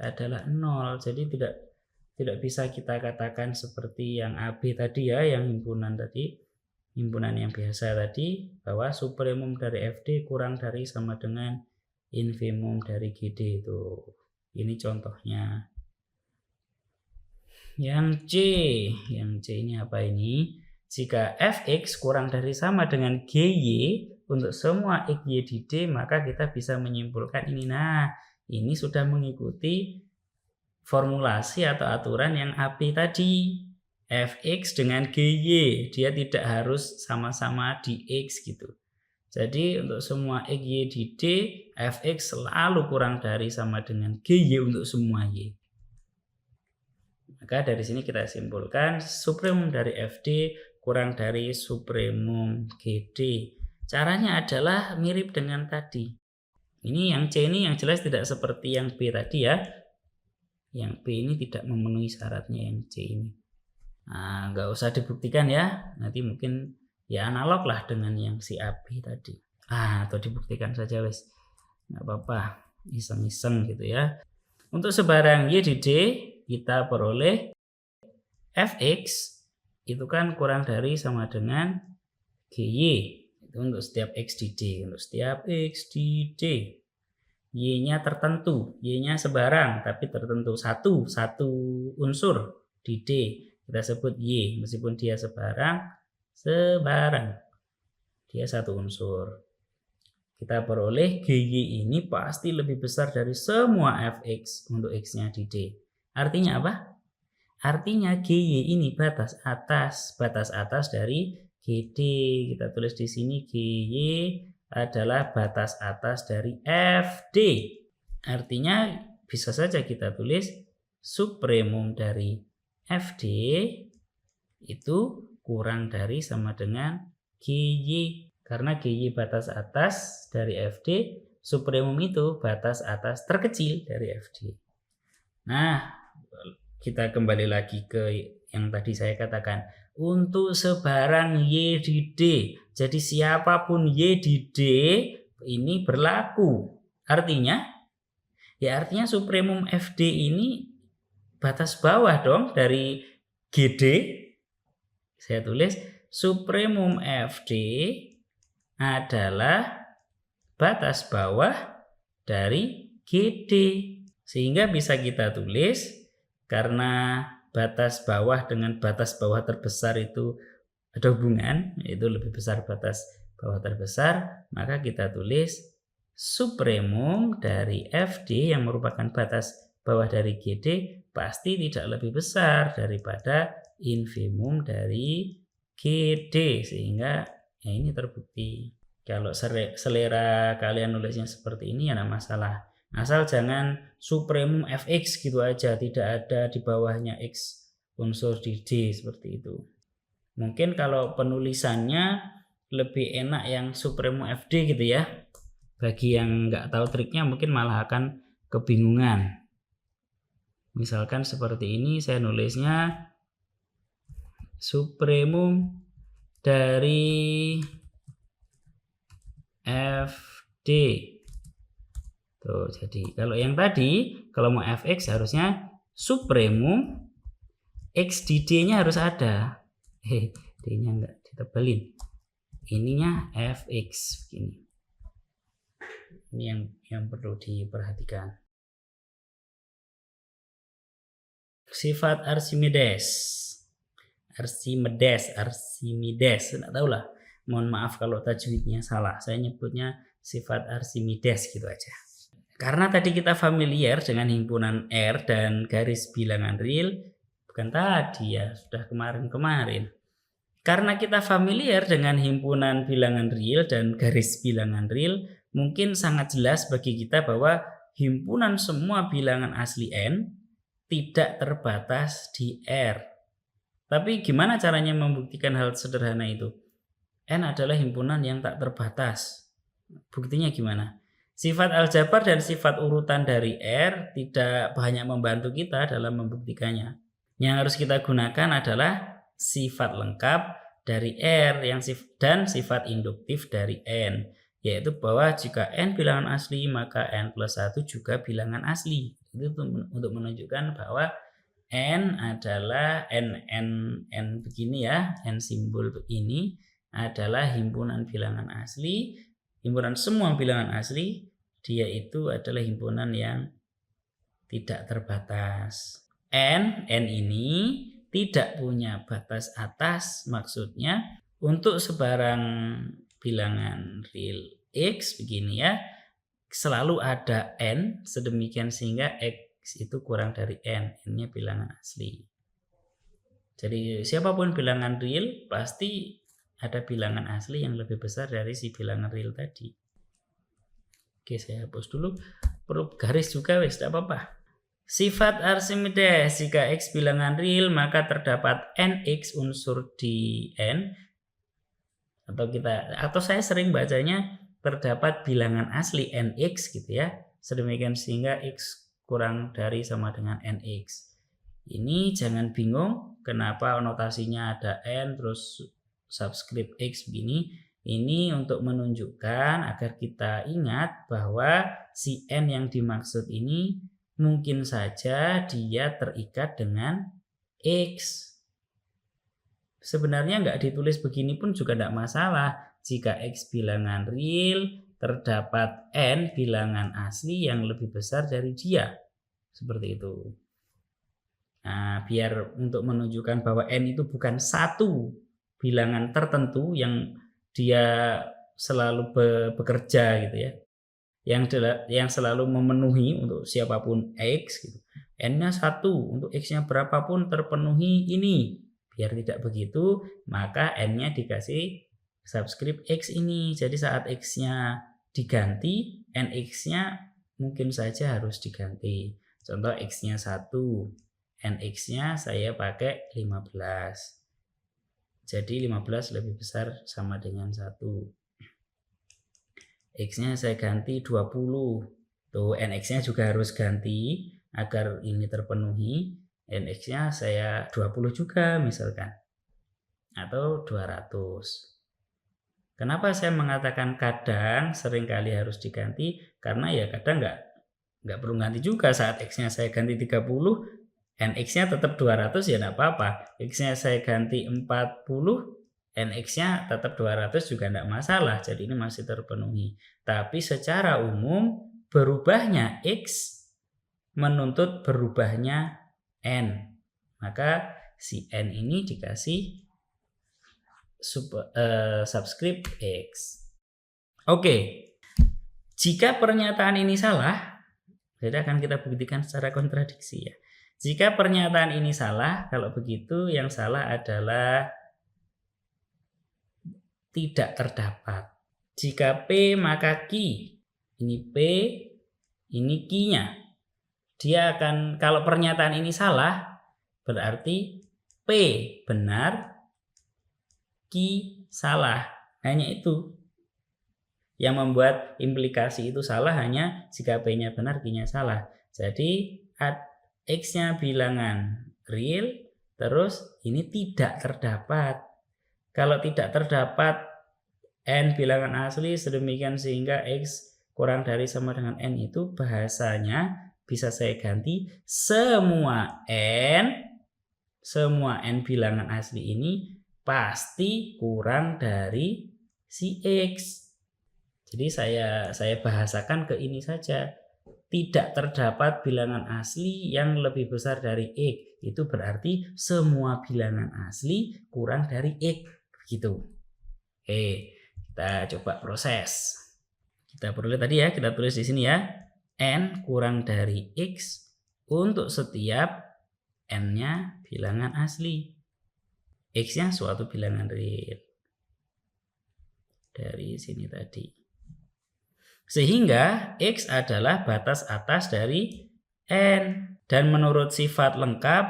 adalah 0. Jadi tidak bisa kita katakan seperti yang AB tadi ya, yang himpunan yang biasa tadi, bahwa supremum dari FD kurang dari sama dengan infimum dari GD itu. Ini contohnya. Yang C ini apa ini? Jika fx kurang dari sama dengan gy untuk semua xy di D, maka kita bisa menyimpulkan ini. Nah, ini sudah mengikuti formulasi atau aturan yang AB tadi. Fx dengan gy, dia tidak harus sama-sama di x gitu. Jadi untuk semua xy di D, fx selalu kurang dari sama dengan gy untuk semua y. Maka dari sini kita simpulkan supremum dari FD kurang dari supremum GD. Caranya adalah mirip dengan tadi. Ini yang C ini yang jelas tidak seperti yang B tadi ya. Yang B ini tidak memenuhi syaratnya yang C ini. Nah, nggak usah dibuktikan ya. Nanti mungkin ya analog lah dengan yang si AB tadi. Atau dibuktikan saja wes. Nggak apa-apa. Iseng-iseng gitu ya. Untuk sebarang Y di D kita peroleh Fx itu kan kurang dari sama dengan GY. Itu untuk setiap X di D. Untuk setiap X di D. Y-nya tertentu, Y-nya sebarang, tapi tertentu satu unsur di D. Kita sebut Y, meskipun dia sebarang, dia satu unsur. Kita peroleh GY ini pasti lebih besar dari semua Fx untuk X-nya di D. Artinya apa? Artinya GY ini batas atas dari GD. Kita tulis di sini GY adalah batas atas dari FD. Artinya bisa saja kita tulis supremum dari FD itu kurang dari sama dengan GY. Karena GY batas atas dari FD, supremum itu batas atas terkecil dari FD. Nah, kita kembali lagi ke yang tadi saya katakan. Untuk sebarang Y di D, jadi siapapun Y di D ini berlaku. Artinya supremum FD ini batas bawah dong dari GD. Saya tulis supremum FD adalah batas bawah dari GD. Sehingga bisa kita tulis karena batas bawah dengan batas bawah terbesar itu ada hubungan, yaitu lebih besar batas bawah terbesar, maka kita tulis supremum dari FD yang merupakan batas bawah dari GD pasti tidak lebih besar daripada infimum dari GD, sehingga ya ini terbukti. Kalau selera kalian nulisnya seperti ini ya tidak masalah. Asal jangan supremum Fx gitu aja, tidak ada di bawahnya X unsur di D seperti itu. Mungkin kalau penulisannya lebih enak yang supremum FD gitu ya. Bagi yang nggak tahu triknya mungkin malah akan kebingungan. Misalkan seperti ini saya nulisnya supremum dari FD. Tuh, jadi kalau yang tadi, kalau mau Fx harusnya supremum X di D-nya harus ada. D-nya enggak ditebelin. Ininya Fx begini. Ini yang perlu diperhatikan. Sifat Archimedes. Enggak tahu lah. Mohon maaf kalau tajwidnya salah. Saya nyebutnya sifat Archimedes gitu aja. Karena tadi kita familiar dengan himpunan R dan garis bilangan real, bukan tadi ya, sudah kemarin-kemarin. Karena kita familiar dengan himpunan bilangan real dan garis bilangan real, mungkin sangat jelas bagi kita bahwa himpunan semua bilangan asli N tidak terbatas di R. Tapi gimana caranya membuktikan hal sederhana itu? N adalah himpunan yang tak terbatas. Buktinya gimana? Sifat aljabar dan sifat urutan dari R tidak banyak membantu kita dalam membuktikannya. Yang harus kita gunakan adalah sifat lengkap dari R dan sifat induktif dari N, yaitu bahwa jika N bilangan asli maka N plus 1 juga bilangan asli. Itu untuk menunjukkan bahwa N adalah N begini ya, N simbol ini adalah himpunan bilangan asli. Himpunan semua bilangan asli, dia itu adalah himpunan yang tidak terbatas. N ini tidak punya batas atas, maksudnya untuk sebarang bilangan real X begini ya, selalu ada N sedemikian sehingga X itu kurang dari N, N-nya bilangan asli. Jadi siapapun bilangan real pasti ada bilangan asli yang lebih besar dari si bilangan real tadi. Oke, saya hapus dulu. Perlu garis juga wes, tidak apa-apa. Sifat Archimedes, jika X bilangan real maka terdapat NX unsur di N, atau saya sering bacanya terdapat bilangan asli NX gitu ya. Sedemikian sehingga X kurang dari sama dengan NX. Ini jangan bingung kenapa notasinya ada N terus subscript X begini. Ini untuk menunjukkan agar kita ingat bahwa si N yang dimaksud ini mungkin saja dia terikat dengan X. Sebenarnya nggak ditulis begini pun juga tidak masalah. Jika X bilangan real, terdapat N bilangan asli yang lebih besar dari dia. Seperti itu. Nah, biar untuk menunjukkan bahwa N itu bukan satu bilangan tertentu yang dia selalu bekerja gitu ya. Yang selalu memenuhi untuk siapapun X gitu. N-nya 1, untuk X-nya berapapun terpenuhi ini. Biar tidak begitu, maka N-nya dikasih subscript X ini. Jadi saat X-nya diganti, NX-nya mungkin saja harus diganti. Contoh X-nya 1, NX-nya saya pakai 15. Jadi 15 lebih besar sama dengan 1. X-nya saya ganti 20. Tuh, NX-nya juga harus ganti agar ini terpenuhi. NX-nya saya 20 juga misalkan. Atau 200. Kenapa saya mengatakan kadang seringkali harus diganti? Karena ya kadang nggak perlu ganti juga. Saat X-nya saya ganti 30, NX-nya tetap 200 ya enggak apa-apa. X-nya saya ganti 40, NX-nya tetap 200 juga tidak masalah, jadi ini masih terpenuhi. Tapi secara umum berubahnya X menuntut berubahnya N. Maka si N ini dikasih subscript X. Oke, jika pernyataan ini salah, jadi akan kita buktikan secara kontradiksi ya. Jika pernyataan ini salah, kalau begitu yang salah adalah tidak terdapat. Jika P maka Q. Ini P, ini Q-nya. Dia akan, kalau pernyataan ini salah, berarti P benar, Q salah. Hanya itu. Yang membuat implikasi itu salah hanya jika P-nya benar, Q-nya salah. Jadi X-nya bilangan real, terus ini tidak terdapat. Kalau tidak terdapat N bilangan asli sedemikian sehingga X kurang dari sama dengan N, itu bahasanya bisa saya ganti semua N bilangan asli ini pasti kurang dari si X. Jadi saya bahasakan ke ini saja. Tidak terdapat bilangan asli yang lebih besar dari X. Itu berarti semua bilangan asli kurang dari X. Begitu. Oke, kita coba proses. Kita peroleh tadi ya, kita tulis di sini ya. N kurang dari X untuk setiap N-nya bilangan asli. X-nya suatu bilangan real. Dari sini tadi. Sehingga X adalah batas atas dari N. Dan menurut sifat lengkap,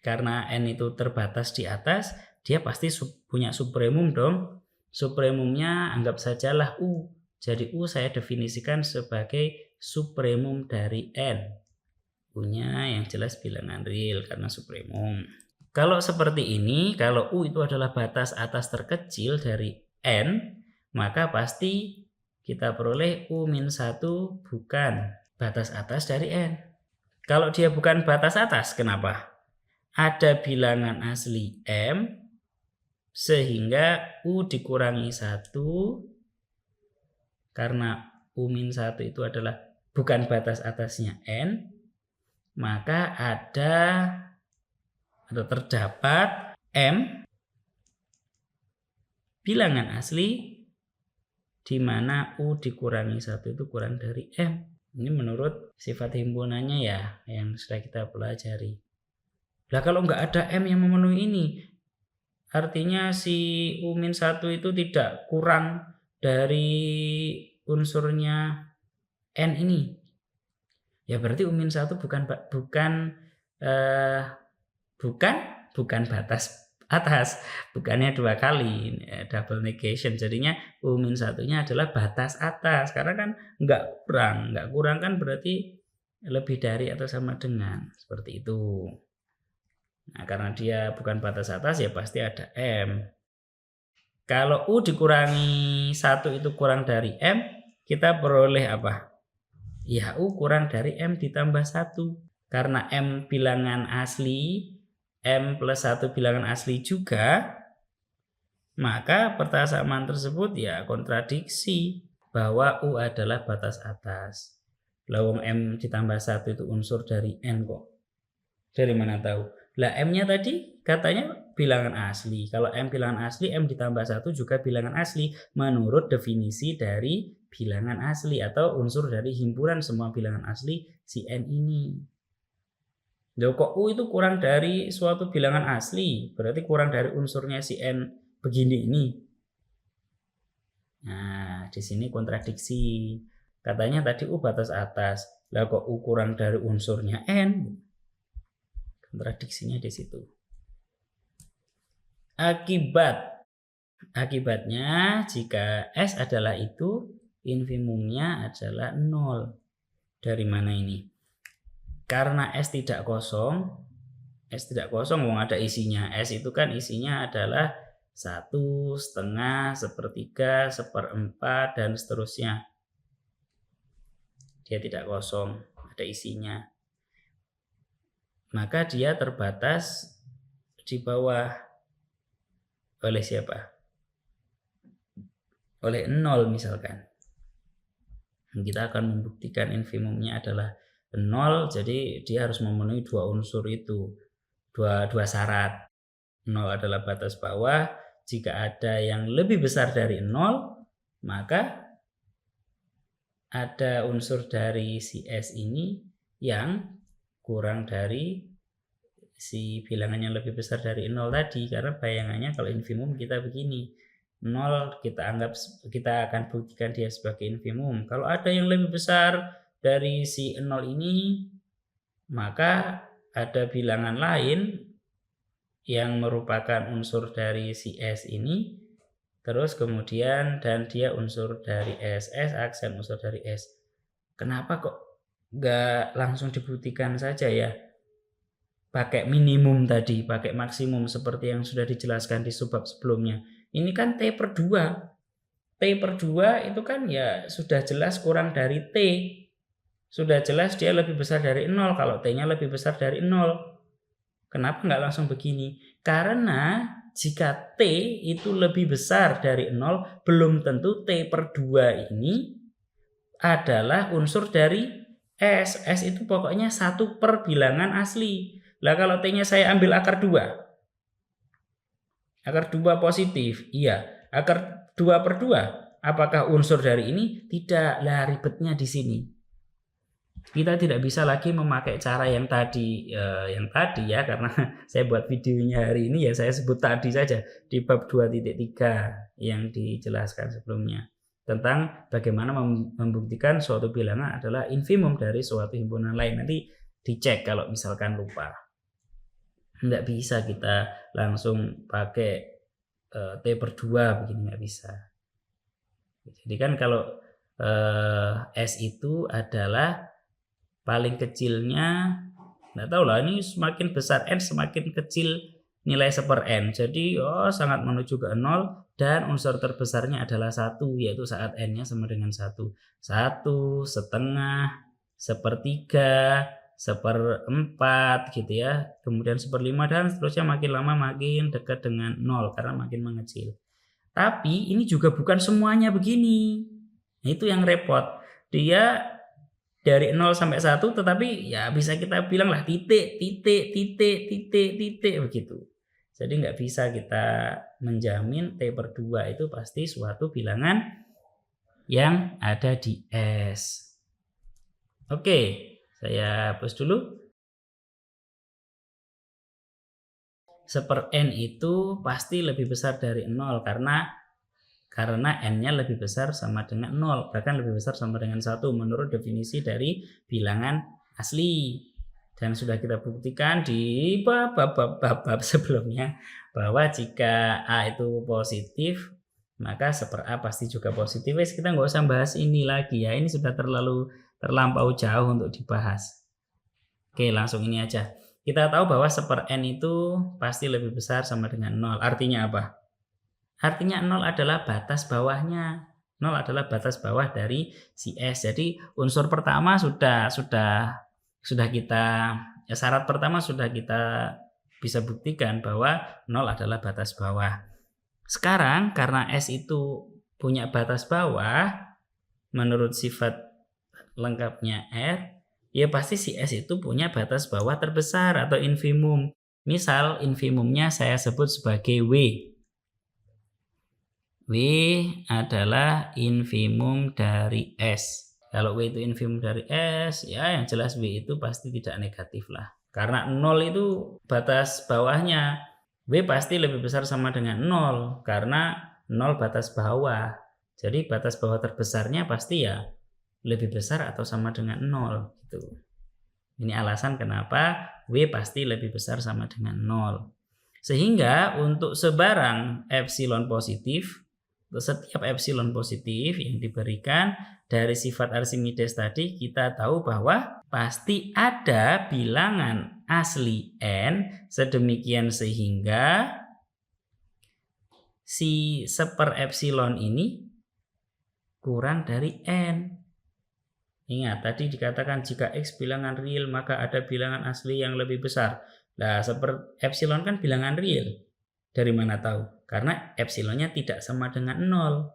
karena N itu terbatas di atas, dia pasti punya supremum dong. Supremumnya anggap sajalah U. Jadi U saya definisikan sebagai supremum dari N. U-nya yang jelas bilangan real karena supremum. Kalau seperti ini, kalau U itu adalah batas atas terkecil dari N, maka pasti kita peroleh U-1 bukan batas atas dari N. Kalau dia bukan batas atas, kenapa? Ada bilangan asli M, sehingga U dikurangi 1, karena U-1 itu adalah bukan batas atasnya N, maka ada atau terdapat M bilangan asli di mana U dikurangi 1 itu kurang dari M. Ini menurut sifat himpunannya ya yang sudah kita pelajari. Nah kalau nggak ada M yang memenuhi ini, artinya si U-1 itu tidak kurang dari unsurnya N ini. Ya berarti U-1 bukan batas atas, bukannya dua kali, double negation. Jadinya U-1-nya adalah batas atas, karena kan nggak kurang kan berarti lebih dari atau sama dengan, seperti itu. Nah, karena dia bukan batas atas ya pasti ada M. Kalau U dikurangi 1 itu kurang dari M, kita peroleh apa? Ya U kurang dari M ditambah 1. Karena M bilangan asli, M plus 1 bilangan asli juga, maka persamaan tersebut ya kontradiksi bahwa U adalah batas atas. Lawang M ditambah 1 itu unsur dari N kok. Dari mana tahu? Lah M-nya tadi katanya bilangan asli. Kalau M bilangan asli, M ditambah 1 juga bilangan asli menurut definisi dari bilangan asli atau unsur dari himpunan semua bilangan asli si N ini. Loh kok U itu kurang dari suatu bilangan asli, berarti kurang dari unsurnya si N begini ini. Nah, di sini kontradiksi. Katanya tadi U batas atas. Lah kok U kurang dari unsurnya N? Kontradiksinya di situ. Akibatnya jika S adalah itu, infimumnya adalah 0. Dari mana ini? Karena S tidak kosong, wong ada isinya. S itu kan isinya adalah 1, setengah, sepertiga, seperempat, dan seterusnya. Dia tidak kosong, ada isinya. Maka dia terbatas di bawah oleh siapa? Oleh 0 misalkan. Kita akan membuktikan infimumnya adalah 0, jadi dia harus memenuhi dua unsur itu, dua syarat. 0 adalah batas bawah, jika ada yang lebih besar dari 0, maka ada unsur dari si S ini yang kurang dari si bilangan yang lebih besar dari 0 tadi. Karena bayangannya kalau infimum kita begini, 0 kita akan buktikan dia sebagai infimum. Kalau ada yang lebih besar dari si 0 ini, maka ada bilangan lain yang merupakan unsur dari si S ini, terus kemudian dan dia unsur dari S aksen unsur dari S. Kenapa kok nggak langsung dibuktikan saja ya? Pakai minimum tadi, pakai maksimum seperti yang sudah dijelaskan di subbab sebelumnya. Ini kan T per 2. T per 2 itu kan ya sudah jelas kurang dari T. Sudah jelas dia lebih besar dari 0 kalau T-nya lebih besar dari 0. Kenapa nggak langsung begini? Karena jika T itu lebih besar dari 0, belum tentu T per 2 ini adalah unsur dari S. S itu pokoknya 1 per bilangan asli. Lah kalau T-nya saya ambil akar 2. Akar 2 positif. Iya. Akar 2 per 2. Apakah unsur dari ini? Tidak. Lah ribetnya di sini. Kita tidak bisa lagi memakai cara yang tadi ya, karena saya buat videonya hari ini ya saya sebut tadi saja di bab 2.3 yang dijelaskan sebelumnya tentang bagaimana membuktikan suatu bilangan adalah infimum dari suatu himpunan lain. Nanti dicek kalau misalkan lupa. Nggak bisa kita langsung pakai T per 2 begini, nggak bisa. Jadi kan kalau S itu adalah paling kecilnya, nggak tahu lah, ini semakin besar N semakin kecil nilai 1/N. Jadi sangat menuju ke 0 dan unsur terbesarnya adalah 1, yaitu saat N-nya sama dengan 1. 1, setengah, sepertiga, seperempat gitu ya. Kemudian 1/5 dan seterusnya, makin lama makin dekat dengan 0 karena makin mengecil. Tapi ini juga bukan semuanya begini. Nah, itu yang repot. Dia dari 0 sampai 1 tetapi ya bisa kita bilang lah titik begitu. Jadi nggak bisa kita menjamin T per 2 itu pasti suatu bilangan yang ada di S. Oke, saya hapus dulu. 1/N itu pasti lebih besar dari 0 karena N-nya lebih besar sama dengan 0, bahkan lebih besar sama dengan 1 menurut definisi dari bilangan asli. Dan sudah kita buktikan di bab sebelumnya bahwa jika A itu positif, maka 1/A pasti juga positif. Kita nggak usah bahas ini lagi ya, ini sudah terlampau jauh untuk dibahas. Oke, langsung ini aja. Kita tahu bahwa 1/n itu pasti lebih besar sama dengan 0. Artinya apa? Artinya 0 adalah batas bawahnya. 0 adalah batas bawah dari si S. Jadi unsur pertama sudah kita, syarat pertama sudah kita bisa buktikan bahwa 0 adalah batas bawah. Sekarang karena S itu punya batas bawah menurut sifat lengkapnya R, ya pasti si S itu punya batas bawah terbesar atau infimum. Misal infimumnya saya sebut sebagai W. W adalah infimum dari S. Kalau W itu infimum dari S, ya yang jelas W itu pasti tidak negatif lah. Karena 0 itu batas bawahnya. W pasti lebih besar sama dengan 0 karena 0 batas bawah. Jadi batas bawah terbesarnya pasti ya lebih besar atau sama dengan 0 gitu. Ini alasan kenapa W pasti lebih besar sama dengan 0. Sehingga untuk sebarang epsilon positif, untuk setiap epsilon positif yang diberikan dari sifat Archimedes tadi, kita tahu bahwa pasti ada bilangan asli n sedemikian sehingga si 1/epsilon ini kurang dari n. Ingat tadi dikatakan jika X bilangan real maka ada bilangan asli yang lebih besar. Nah, 1/epsilon kan bilangan real. Dari mana tahu? Karena epsilonnya tidak sama dengan 0.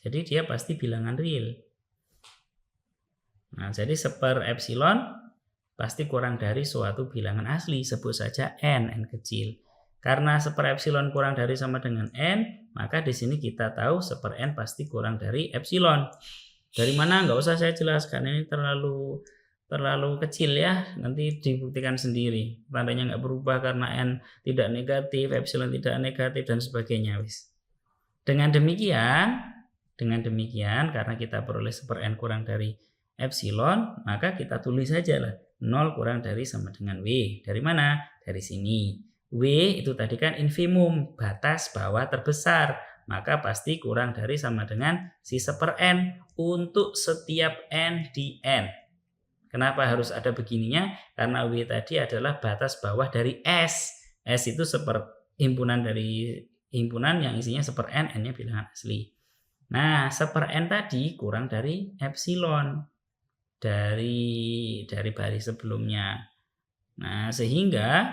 Jadi dia pasti bilangan real. Nah, jadi 1/epsilon pasti kurang dari suatu bilangan asli. Sebut saja n kecil. Karena 1/epsilon kurang dari sama dengan n, maka di sini kita tahu 1/n pasti kurang dari epsilon. Dari mana? Nggak usah saya jelaskan, ini terlalu kecil ya, nanti dibuktikan sendiri. Tandanya nggak berubah karena n tidak negatif, epsilon tidak negatif dan sebagainya. Dengan demikian karena kita peroleh 1/n kurang dari epsilon, maka kita tulis saja lah 0 kurang dari sama dengan W. Dari mana? Dari sini. W itu tadi kan infimum, batas bawah terbesar, maka pasti kurang dari sama dengan si 1/n untuk setiap n di n. Kenapa harus ada begininya? Karena W tadi adalah batas bawah dari S. S itu himpunan dari himpunan yang isinya 1/n, n-nya bilangan asli. Nah, 1/n tadi kurang dari epsilon dari baris sebelumnya. Nah, sehingga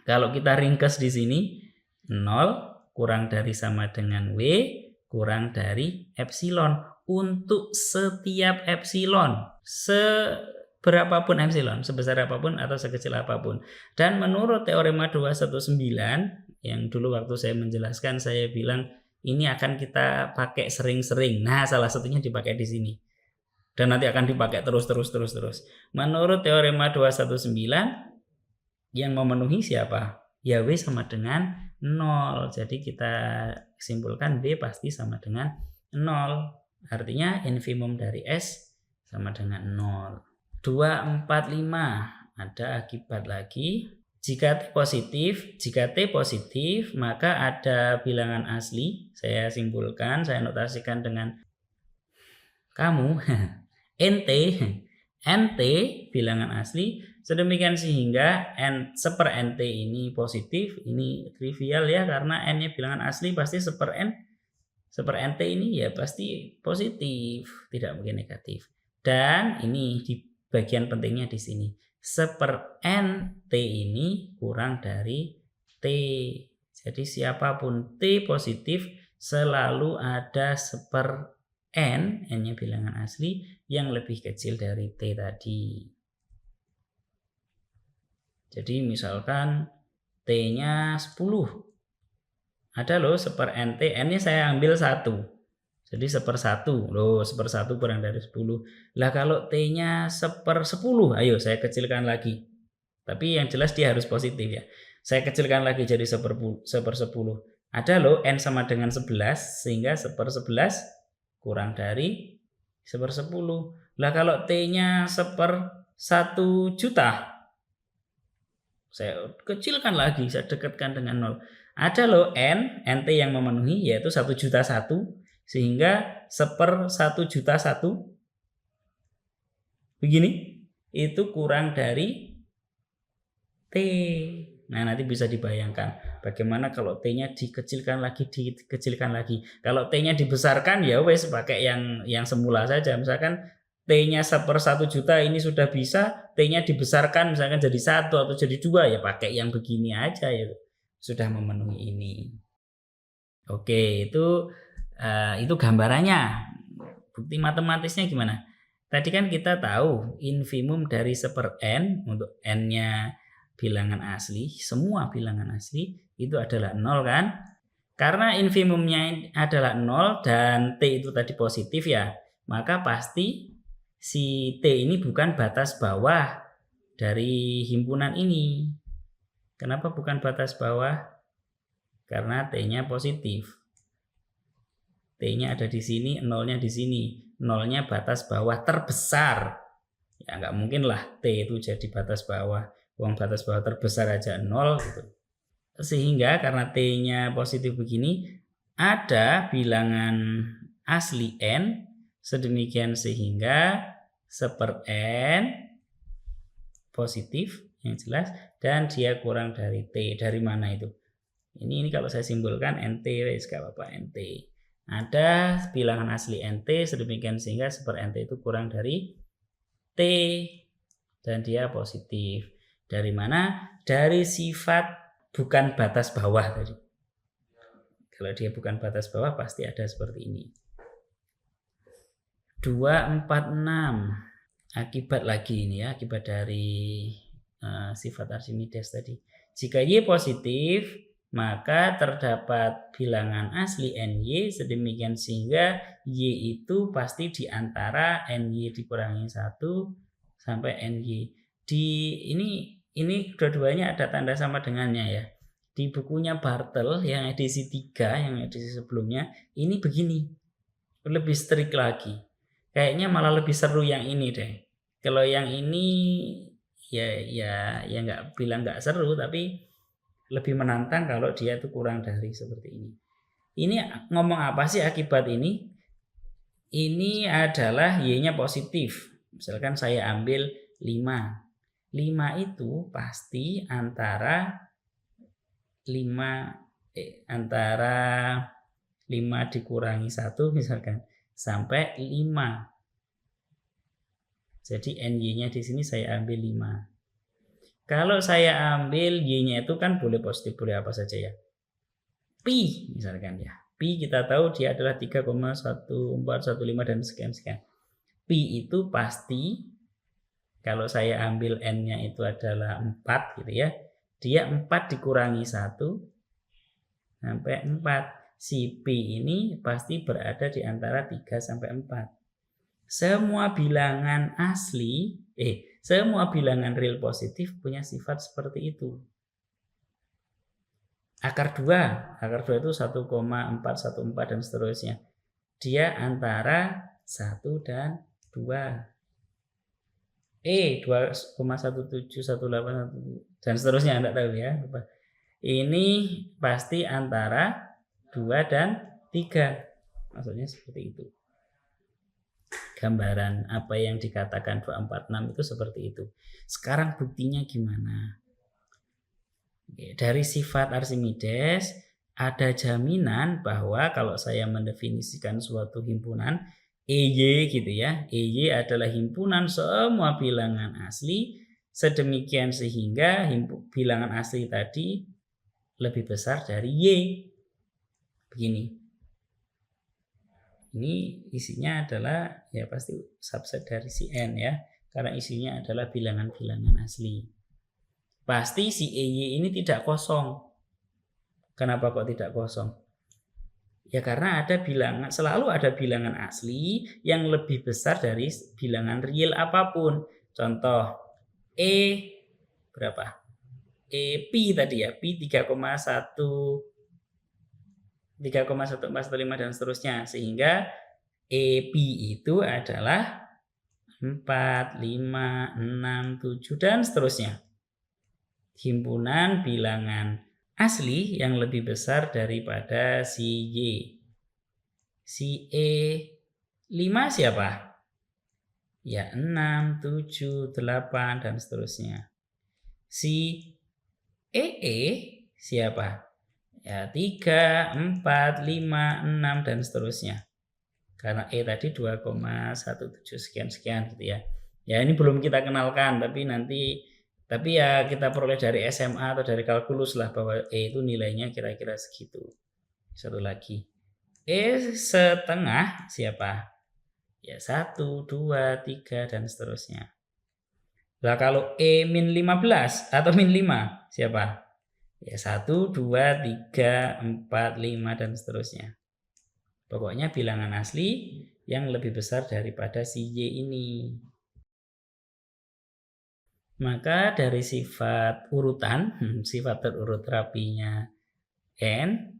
kalau kita ringkas di sini 0 kurang dari sama dengan W kurang dari epsilon untuk setiap epsilon, seberapapun epsilon, sebesar apapun atau sekecil apapun. Dan menurut teorema 219 yang dulu waktu saya menjelaskan saya bilang ini akan kita pakai sering-sering. Nah, salah satunya dipakai di sini. Dan nanti akan dipakai terus. Menurut teorema 219 yang memenuhi siapa? Ya W sama dengan 0. Jadi kita simpulkan W pasti sama dengan 0. Artinya infimum dari S sama dengan 0. 2, 4, 5. Ada akibat lagi. Jika T positif, maka ada bilangan asli. Saya simpulkan, saya notasikan dengan kamu. NT bilangan asli. Sedemikian sehingga 1/nt ini positif. Ini trivial ya, karena n-nya bilangan asli pasti 1/nt ini ya pasti positif, tidak mungkin negatif. Dan ini di bagian pentingnya di sini. 1/nt ini kurang dari T. Jadi siapapun T positif selalu ada 1/n, n-nya bilangan asli yang lebih kecil dari T tadi. Jadi misalkan T-nya 10. Ada loh 1/nt, n-nya saya ambil 1. Jadi 1/1. Loh, 1/1 kurang dari 10. Lah kalau T-nya 1/10, ayo saya kecilkan lagi. Tapi yang jelas dia harus positif ya. Saya kecilkan lagi jadi 1/10. Ada loh n sama dengan 11, sehingga 1/11 kurang dari 1/10. Lah kalau T-nya 1/1 juta, saya kecilkan lagi, saya dekatkan dengan 0. Ada loh NT yang memenuhi, yaitu 1.000.001, sehingga 1/1.000.001 begini, itu kurang dari T. Nah, nanti bisa dibayangkan bagaimana kalau T-nya dikecilkan lagi. Kalau T-nya dibesarkan ya wes pakai yang semula saja. Misalkan T-nya 1/1 juta ini sudah bisa, T-nya dibesarkan misalkan jadi 1 atau jadi 2, ya pakai yang begini aja ya. Sudah memenuhi ini. Oke, itu gambarannya. Bukti matematisnya gimana? Tadi kan kita tahu infimum dari 1/n untuk n-nya bilangan asli, semua bilangan asli itu adalah 0 kan? Karena infimumnya adalah 0 dan T itu tadi positif ya, maka pasti si T ini bukan batas bawah dari himpunan ini. Kenapa bukan batas bawah? Karena T-nya positif. T-nya ada di sini, 0-nya di sini. 0-nya batas bawah terbesar. Ya nggak mungkin lah T itu jadi batas bawah. Uang batas bawah terbesar aja 0 gitu. Sehingga karena T-nya positif begini, ada bilangan asli N sedemikian sehingga 1/n positif yang jelas dan dia kurang dari T. Dari mana itu? Ini kalau saya simbolkan NT, gak apa-apa NT. Ada bilangan asli NT sedemikian sehingga 1/NT itu kurang dari T dan dia positif. Dari mana? Dari sifat bukan batas bawah tadi. Kalau dia bukan batas bawah pasti ada seperti ini. 246. Akibat lagi ini ya, akibat dari sifat Archimedes tadi. Jika Y positif, maka terdapat bilangan asli NY sedemikian sehingga Y itu pasti di antara NY dikurangi 1 sampai NY. Ini dua-duanya ada tanda sama dengannya ya. Di bukunya Bartel yang edisi 3, yang edisi sebelumnya, ini begini. Lebih strict lagi. Kayaknya malah lebih seru yang ini deh. Kalau yang ini ya nggak bilang nggak seru, tapi lebih menantang kalau dia itu kurang dari seperti ini. Ini ngomong apa sih akibat ini? Ini adalah Y-nya positif. Misalkan saya ambil 5. 5 itu pasti antara 5 dikurangi 1 misalkan sampai 5. Jadi NY-nya di sini saya ambil 5. Kalau saya ambil Y-nya itu kan boleh positif, boleh apa saja ya. Pi misalkan ya. Pi kita tahu dia adalah 3,1415 dan sekian-sekian. Pi itu pasti kalau saya ambil N-nya itu adalah 4 gitu ya. Dia 4 dikurangi 1 sampai 4. Si Pi ini pasti berada di antara 3 sampai 4. Semua bilangan asli, semua bilangan real positif punya sifat seperti itu. Akar 2 itu 1,414 dan seterusnya. Dia antara 1 dan 2. 2,1718 dan seterusnya, Anda tahu ya. Ini pasti antara 2 dan 3. Maksudnya seperti itu. Gambaran apa yang dikatakan 246 itu seperti itu. Sekarang buktinya gimana? Dari sifat Archimedes ada jaminan bahwa kalau saya mendefinisikan suatu himpunan EY gitu ya. EY adalah himpunan semua bilangan asli sedemikian sehingga bilangan asli tadi lebih besar dari Y. Begini. Ini isinya adalah ya pasti subset dari si N ya. Karena isinya adalah bilangan-bilangan asli. Pasti si EY ini tidak kosong. Kenapa kok tidak kosong? Ya karena selalu ada bilangan asli yang lebih besar dari bilangan real apapun. Contoh berapa? Pi tadi ya, Pi 3,1415 dan seterusnya, sehingga Pi itu adalah 4, 5, 6, 7, dan seterusnya. Himpunan bilangan asli yang lebih besar daripada si Y. Si E5 siapa? Ya 6, 7, 8, dan seterusnya. Si EE siapa? Ya 3, 4, 5, 6, dan seterusnya. Karena E tadi 2,17 sekian-sekian gitu ya. Ya ini belum kita kenalkan, tapi ya kita peroleh dari SMA atau dari kalkulus lah bahwa E itu nilainya kira-kira segitu. Satu lagi. E setengah siapa? Ya 1, 2, 3, dan seterusnya. Nah kalau E min 15 atau min 5 siapa? Ya 1, 2, 3, 4, 5, dan seterusnya. Pokoknya bilangan asli yang lebih besar daripada si Y ini. Maka dari sifat urutan, sifat terurut rapinya N,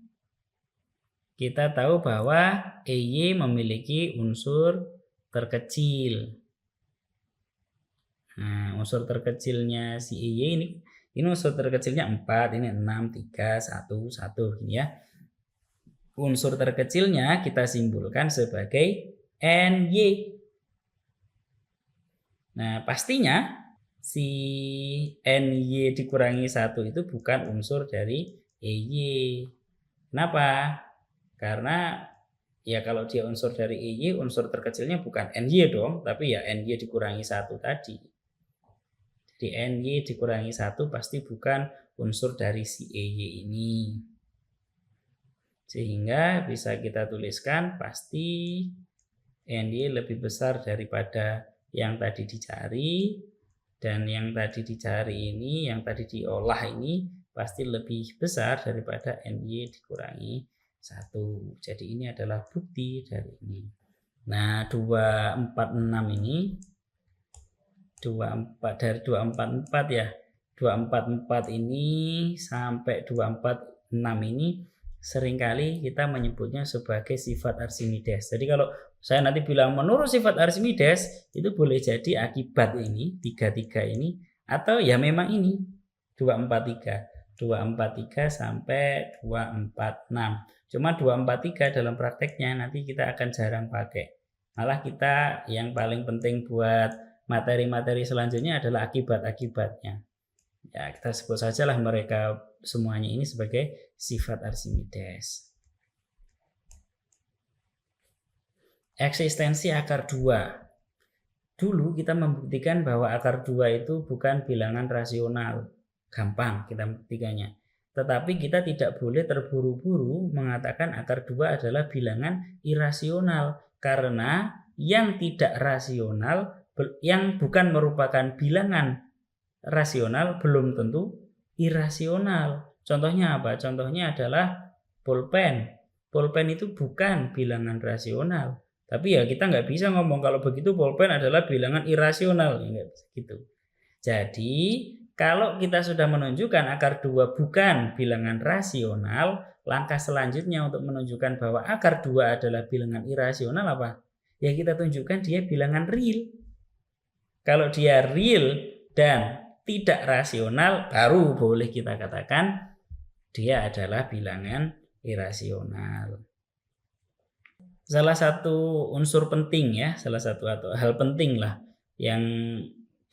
kita tahu bahwa EY memiliki unsur terkecil. Nah, unsur terkecilnya si EY ini unsur terkecilnya 4, ini 6, 3, 1, 1 gini ya. Unsur terkecilnya kita simpulkan sebagai NY. Nah, pastinya si NY dikurangi 1 itu bukan unsur dari EY. Kenapa? Karena ya kalau dia unsur dari EY, unsur terkecilnya bukan NY dong, tapi ya NY dikurangi 1 tadi. Jadi NY dikurangi 1 pasti bukan unsur dari si EY ini. Sehingga bisa kita tuliskan pasti NY lebih besar daripada yang tadi dicari, dan yang tadi dicari ini, yang tadi diolah ini pasti lebih besar daripada NY dikurangi 1. Jadi ini adalah bukti dari ini. Nah 246 ini 24 dari 244 ya, 244 ini sampai 246 ini seringkali kita menyebutnya sebagai sifat Archimedes. Jadi kalau saya nanti bilang menurut sifat Archimedes, itu boleh jadi akibat ini 33 ini, atau ya memang ini 243 sampai 246. Cuma 243 dalam prakteknya nanti kita akan jarang pakai. Malah kita yang paling penting buat materi-materi selanjutnya adalah akibat-akibatnya. Ya, kita sebut sajalah mereka semuanya ini sebagai sifat Archimedes. Eksistensi akar 2. Dulu kita membuktikan bahwa akar 2 itu bukan bilangan rasional. Gampang kita membuktikannya. Tetapi kita tidak boleh terburu-buru mengatakan akar 2 adalah bilangan irasional. Karena yang tidak rasional, yang bukan merupakan bilangan rasional, belum tentu irasional. Contohnya apa? Contohnya adalah pulpen. Pulpen itu bukan bilangan rasional. Tapi ya kita nggak bisa ngomong kalau begitu pulpen adalah bilangan irasional. Nggak bisa gitu. Jadi kalau kita sudah menunjukkan akar 2 bukan bilangan rasional, langkah selanjutnya untuk menunjukkan bahwa akar 2 adalah bilangan irasional apa? Ya kita tunjukkan dia bilangan real. Kalau dia real dan tidak rasional, baru boleh kita katakan dia adalah bilangan irasional. Salah satu unsur penting ya, salah satu atau hal penting lah yang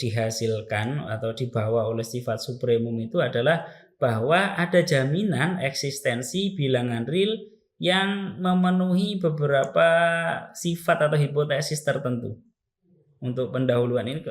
dihasilkan atau dibawa oleh sifat supremum itu adalah bahwa ada jaminan eksistensi bilangan real yang memenuhi beberapa sifat atau hipotesis tertentu. Untuk pendahuluan ini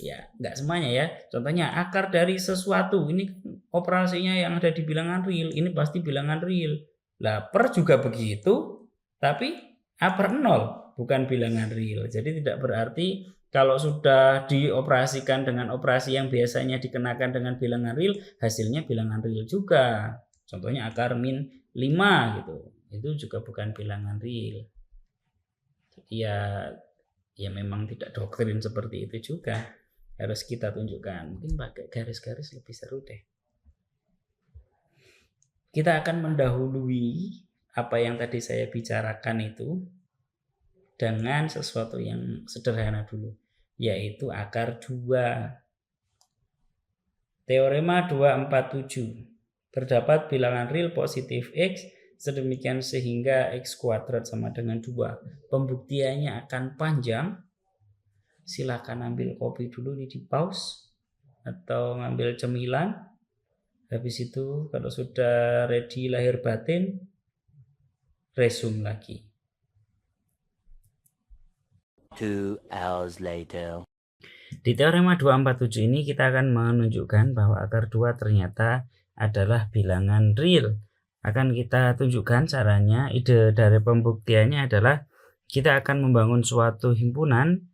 ya nggak semuanya ya. Contohnya akar dari sesuatu ini operasinya yang ada di bilangan real, ini pasti bilangan real. Lah per juga begitu, tapi A per 0 bukan bilangan real. Jadi tidak berarti kalau sudah dioperasikan dengan operasi yang biasanya dikenakan dengan bilangan real, hasilnya bilangan real juga. Contohnya akar min 5 gitu. Itu juga bukan bilangan real. Jadi ya memang tidak doktrin seperti itu juga. Harus kita tunjukkan. Mungkin pakai garis-garis lebih seru deh. Kita akan mendahului apa yang tadi saya bicarakan itu dengan sesuatu yang sederhana dulu, yaitu akar 2. Teorema 247. Terdapat bilangan real positif X sedemikian sehingga X kuadrat sama dengan 2. Pembuktiannya akan panjang. Silakan ambil kopi dulu nih, di pause atau ngambil cemilan. Habis itu kalau sudah ready lahir batin, resume lagi. 2 hours later. Di teorema 247 ini kita akan menunjukkan bahwa akar 2 ternyata adalah bilangan real. Akan kita tunjukkan caranya. Ide dari pembuktiannya adalah kita akan membangun suatu himpunan,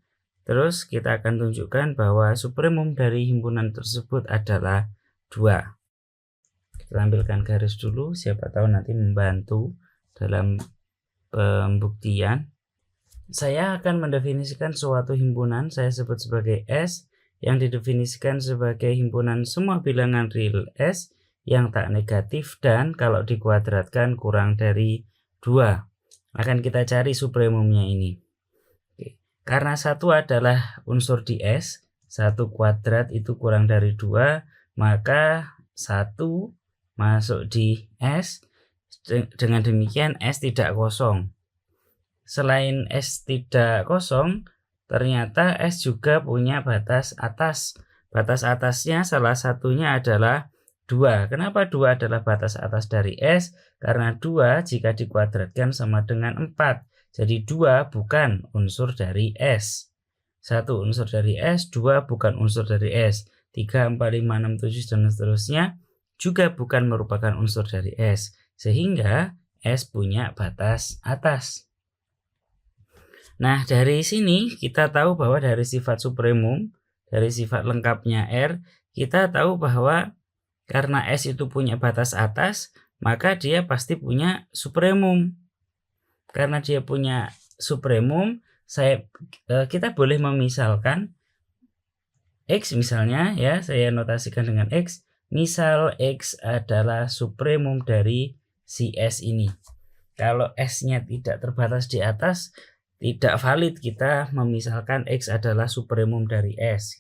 terus kita akan tunjukkan bahwa supremum dari himpunan tersebut adalah 2. Kita tampilkan garis dulu, siapa tahu nanti membantu dalam pembuktian. Saya akan mendefinisikan suatu himpunan, saya sebut sebagai S, yang didefinisikan sebagai himpunan semua bilangan real S yang tak negatif dan kalau dikuadratkan kurang dari 2. Akan kita cari supremumnya ini. Oke. Karena 1 adalah unsur di S, 1 kuadrat itu kurang dari 2, maka 1 masuk di S. Dengan demikian S tidak kosong. Selain S tidak kosong, ternyata S juga punya batas atas. Batas atasnya salah satunya adalah 2. Kenapa 2 adalah batas atas dari S? Karena 2 jika dikuadratkan sama dengan 4. Jadi 2 bukan unsur dari S. 1 unsur dari S, 2 bukan unsur dari S. 3, 4, 5, 6, 7, dan seterusnya juga bukan merupakan unsur dari S. Sehingga S punya batas atas. Nah, dari sini kita tahu bahwa dari sifat supremum, dari sifat lengkapnya R, kita tahu bahwa karena S itu punya batas atas, maka dia pasti punya supremum. Karena dia punya supremum, kita boleh memisalkan X misalnya, ya, saya notasikan dengan X. Misal X adalah supremum dari si S ini. Kalau S-nya tidak terbatas di atas, tidak valid kita memisalkan X adalah supremum dari S.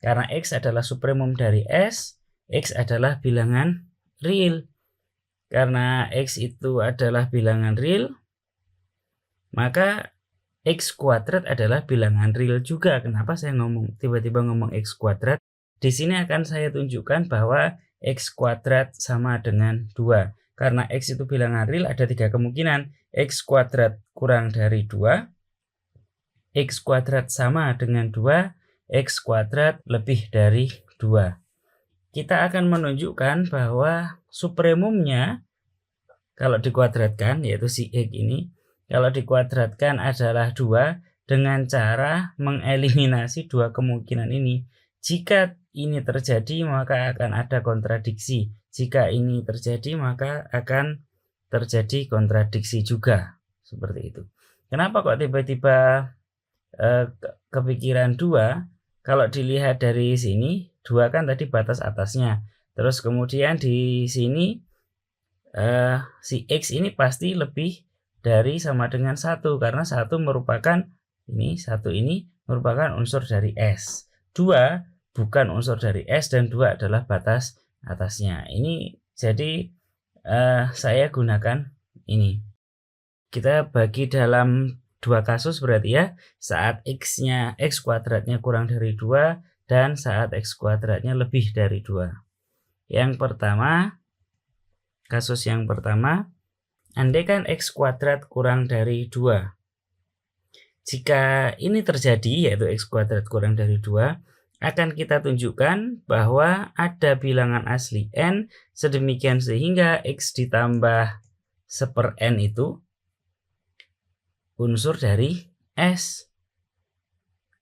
Karena X adalah supremum dari S, X adalah bilangan real. Karena X itu adalah bilangan real, maka X kuadrat adalah bilangan real juga. Kenapa saya tiba-tiba ngomong X kuadrat? Di sini akan saya tunjukkan bahwa X kuadrat sama dengan 2. Karena X itu bilangan real, ada 3 kemungkinan. X kuadrat kurang dari 2, X kuadrat sama dengan 2, X kuadrat lebih dari 2. Kita akan menunjukkan bahwa supremumnya kalau dikuadratkan, yaitu si X ini, kalau dikuadratkan adalah 2 dengan cara mengeliminasi 2 kemungkinan ini. Jika ini terjadi, maka akan ada kontradiksi. Jika ini terjadi, maka akan terjadi kontradiksi juga. Seperti itu. Kenapa kok tiba-tiba kepikiran 2? Kalau dilihat dari sini, 2 kan tadi batas atasnya. Terus kemudian di sini si X ini pasti lebih dari sama dengan 1. Karena 1 merupakan ini merupakan unsur dari S. 2 bukan unsur dari S dan 2 adalah batas atasnya. Ini jadi saya gunakan ini. Kita bagi dalam 2 kasus berarti ya, saat X kuadratnya kurang dari 2 dan saat X kuadratnya lebih dari 2. Yang pertama, kasus yang pertama, andaikan X kuadrat kurang dari 2. Jika ini terjadi, yaitu X kuadrat kurang dari 2, akan kita tunjukkan bahwa ada bilangan asli N sedemikian sehingga X ditambah 1/N itu unsur dari S.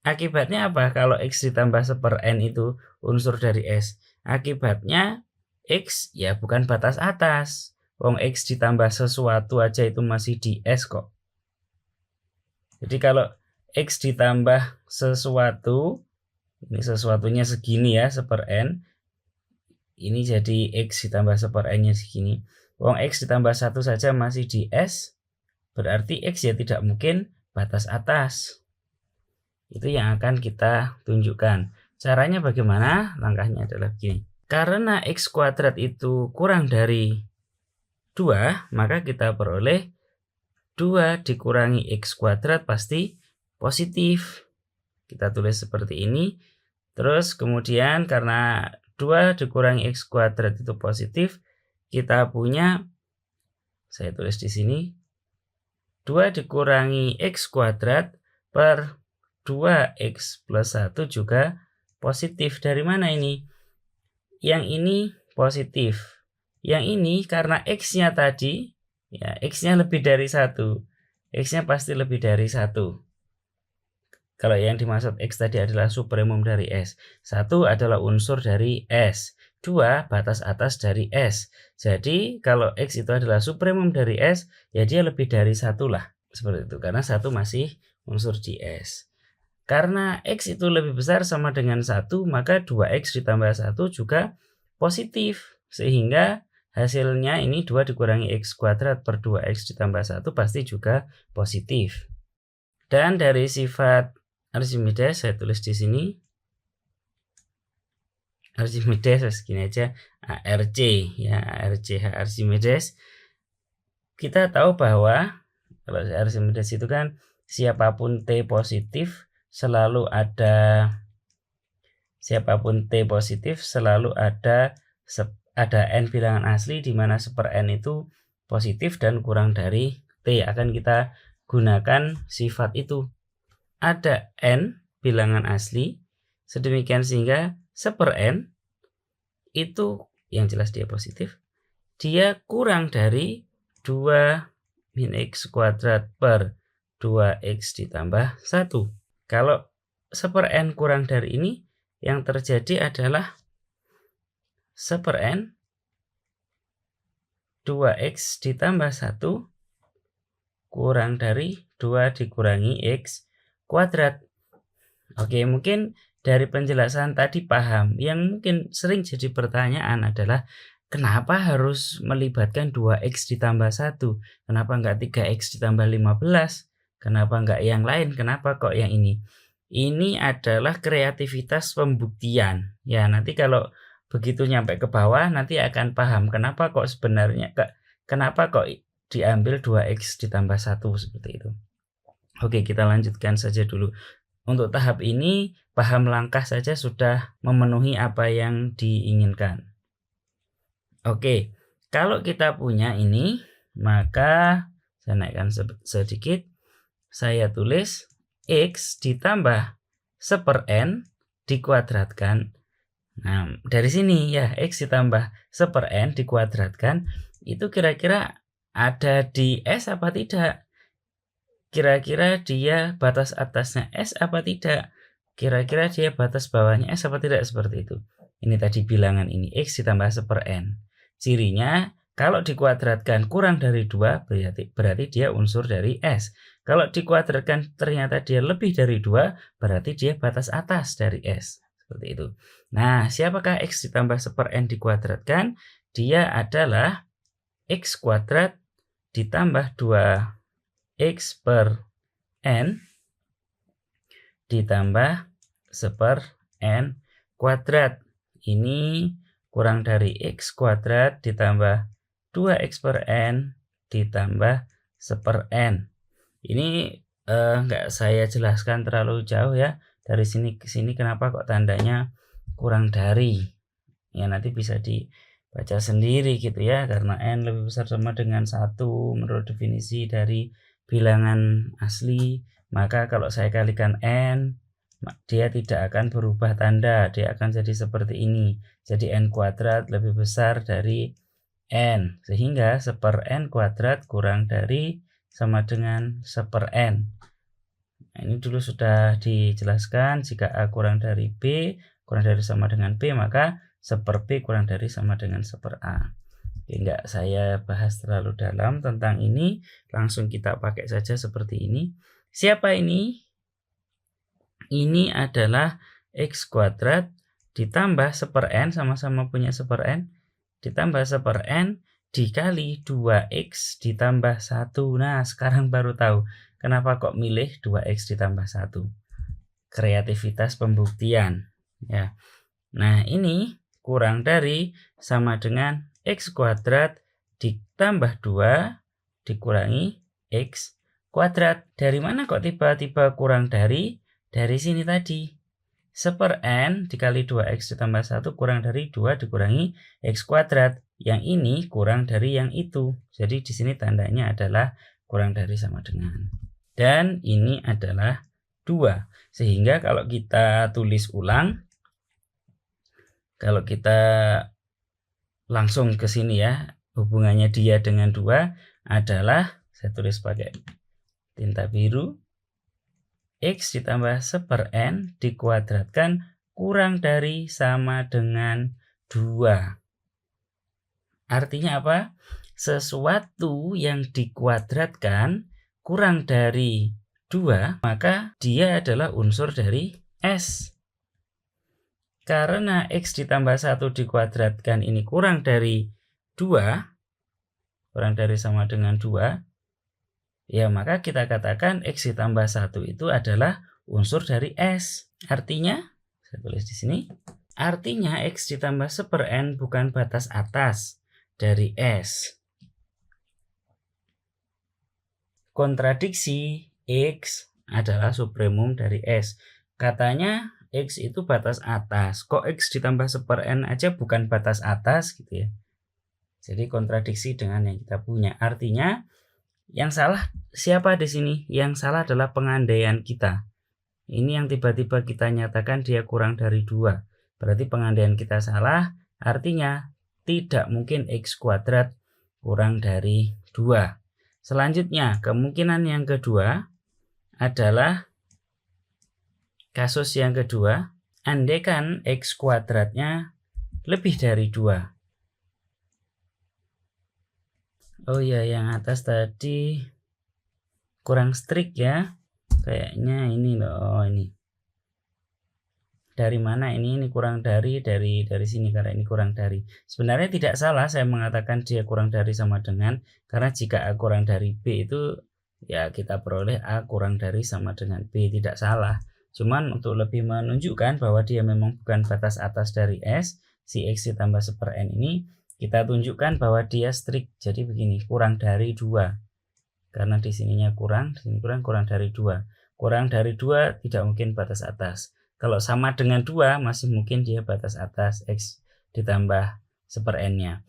Akibatnya apa kalau X ditambah 1/N itu unsur dari S? Akibatnya X ya bukan batas atas. Wong X ditambah sesuatu aja itu masih di S kok. Jadi kalau X ditambah sesuatu, ini sesuatunya segini ya, 1/N. Ini jadi X ditambah 1/N-nya segini. Wong X ditambah 1 saja masih di S. Berarti X ya tidak mungkin batas atas. Itu yang akan kita tunjukkan. Caranya bagaimana? Langkahnya adalah begini. Karena X kuadrat itu kurang dari 2, maka kita peroleh 2 dikurangi X kuadrat pasti positif. Kita tulis seperti ini. Terus kemudian karena 2 dikurangi X kuadrat itu positif, kita punya, saya tulis di sini, 2 dikurangi X kuadrat per 2X plus 1 juga positif. Dari mana ini? Yang ini positif. Yang ini karena X-nya tadi, ya X-nya lebih dari 1. X-nya pasti lebih dari 1. Kalau yang dimaksud X tadi adalah supremum dari S. 1 adalah unsur dari S. 2 batas atas dari S. Jadi kalau X itu adalah supremum dari S, ya dia lebih dari 1 lah. Seperti itu. Karena 1 masih unsur di S. Karena X itu lebih besar sama dengan 1, maka 2X ditambah 1 juga positif. Sehingga hasilnya ini 2 dikurangi X kuadrat per 2X ditambah 1 pasti juga positif. Dan dari sifat Archimedes saya tulis di sini. Archimedes segini aja, ARC ya, ARC Archimedes. Kita tahu bahwa kalau Archimedes itu kan siapapun T positif selalu ada N bilangan asli di mana 1/n itu positif dan kurang dari T. Akan kita gunakan sifat itu. Ada N bilangan asli sedemikian sehingga 1/n itu yang jelas dia positif. Dia kurang dari 2 min X kuadrat per 2X ditambah 1. Kalau 1/n kurang dari ini, yang terjadi adalah 1/n 2X ditambah 1 kurang dari 2 dikurangi X kuadrat. Oke, mungkin dari penjelasan tadi paham. Yang mungkin sering jadi pertanyaan adalah kenapa harus melibatkan 2X ditambah 1? Kenapa enggak 3X ditambah 15? Kenapa enggak yang lain? Kenapa kok yang ini? Ini adalah kreativitas pembuktian. Ya, nanti kalau begitu nyampe ke bawah nanti akan paham kenapa kok diambil 2X ditambah 1 seperti itu. Oke, kita lanjutkan saja dulu. Untuk tahap ini, paham langkah saja sudah memenuhi apa yang diinginkan. Oke, kalau kita punya ini, maka saya naikkan sedikit. Saya tulis X ditambah 1/n dikuadratkan. Nah, dari sini ya, X ditambah 1/n dikuadratkan, itu kira-kira ada di S apa tidak? Kira-kira dia batas atasnya S apa tidak? Kira-kira dia batas bawahnya S apa tidak? Seperti itu. Ini tadi bilangan ini, X ditambah 1/n. Cirinya, kalau dikuadratkan kurang dari 2, berarti dia unsur dari S. Kalau dikuadratkan ternyata dia lebih dari 2, berarti dia batas atas dari S. Seperti itu. Nah, siapakah X ditambah 1/n dikuadratkan? Dia adalah X kuadrat ditambah 2X per n ditambah 1/n kuadrat. Ini kurang dari X kuadrat ditambah 2X per n ditambah 1/n. Ini nggak saya jelaskan terlalu jauh ya. Dari sini ke sini kenapa kok tandanya kurang dari. Ya nanti bisa dibaca sendiri gitu ya. Karena n lebih besar sama dengan 1 menurut definisi dari bilangan asli. Maka kalau saya kalikan n, dia tidak akan berubah tanda. Dia akan jadi seperti ini. Jadi n kuadrat lebih besar dari n. Sehingga 1/n kuadrat kurang dari sama dengan 1/n. Nah, ini dulu sudah dijelaskan, jika A kurang dari B, kurang dari sama dengan B, maka 1/B kurang dari sama dengan 1/A. Enggak saya bahas terlalu dalam tentang ini, langsung kita pakai saja seperti ini. Siapa ini? Ini adalah X kuadrat ditambah 1/n, sama-sama punya 1/n, ditambah 1/n dikali 2X ditambah 1. Nah, sekarang baru tahu kenapa kok milih 2X ditambah 1. kreativitas pembuktian ya. Nah, ini kurang dari sama dengan X kuadrat ditambah 2 dikurangi X kuadrat. Dari mana kok tiba-tiba kurang dari? Dari sini tadi. 1/n dikali 2x ditambah 1 kurang dari 2 dikurangi x kuadrat. Yang ini kurang dari yang itu. Jadi di sini tandanya adalah kurang dari sama dengan. Dan ini adalah 2. Sehingga kalau kita tulis ulang, kalau kita langsung ke sini ya, hubungannya dia dengan 2 adalah, saya tulis pakai tinta biru, X ditambah 1/n dikuadratkan kurang dari sama dengan 2. Artinya apa? Sesuatu yang dikuadratkan kurang dari 2, maka dia adalah unsur dari S. Karena X ditambah 1 dikuadratkan ini kurang dari 2, kurang dari sama dengan 2, ya maka kita katakan X ditambah 1 itu adalah unsur dari S. Artinya, saya tulis di sini, artinya X ditambah 1/n bukan batas atas dari S. Kontradiksi, X adalah supremum dari S. Katanya X itu batas atas. Kok X ditambah 1/n aja bukan batas atas gitu ya. Jadi kontradiksi dengan yang kita punya. Artinya yang salah siapa di sini? Yang salah adalah pengandaian kita. Ini yang tiba-tiba kita nyatakan dia kurang dari 2. Berarti pengandaian kita salah. Artinya tidak mungkin X kuadrat kurang dari 2. Selanjutnya, kemungkinan yang kedua adalah kasus yang kedua. Andaikan X kuadratnya lebih dari 2. Oh ya, yang atas tadi kurang strict ya. Kayaknya ini loh, ini. Dari mana ini? Ini kurang dari sini karena ini kurang dari. Sebenarnya tidak salah saya mengatakan dia kurang dari sama dengan, karena jika A kurang dari B itu ya kita peroleh A kurang dari sama dengan B, tidak salah. Cuman untuk lebih menunjukkan bahwa dia memang bukan batas atas dari S, si X ditambah 1/n ini, kita tunjukkan bahwa dia strict. Jadi begini, kurang dari 2. Karena di sininya kurang, di sini kurang dari 2. Kurang dari 2 tidak mungkin batas atas. Kalau sama dengan 2 masih mungkin dia batas atas X ditambah 1/n-nya.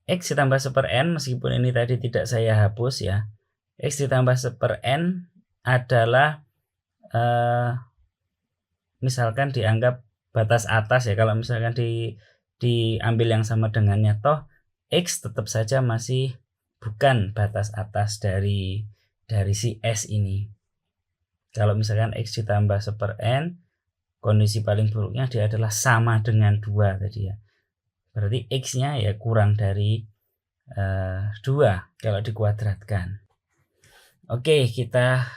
X ditambah 1/n meskipun ini tadi tidak saya hapus ya. X ditambah 1/n adalah misalkan dianggap batas atas ya. Kalau misalkan diambil yang sama dengannya, toh X tetap saja masih bukan batas atas dari si S ini. Kalau misalkan X ditambah 1/n, kondisi paling buruknya dia adalah sama dengan 2 tadi ya. Berarti X-nya ya kurang dari 2 kalau dikuadratkan. Oke, kita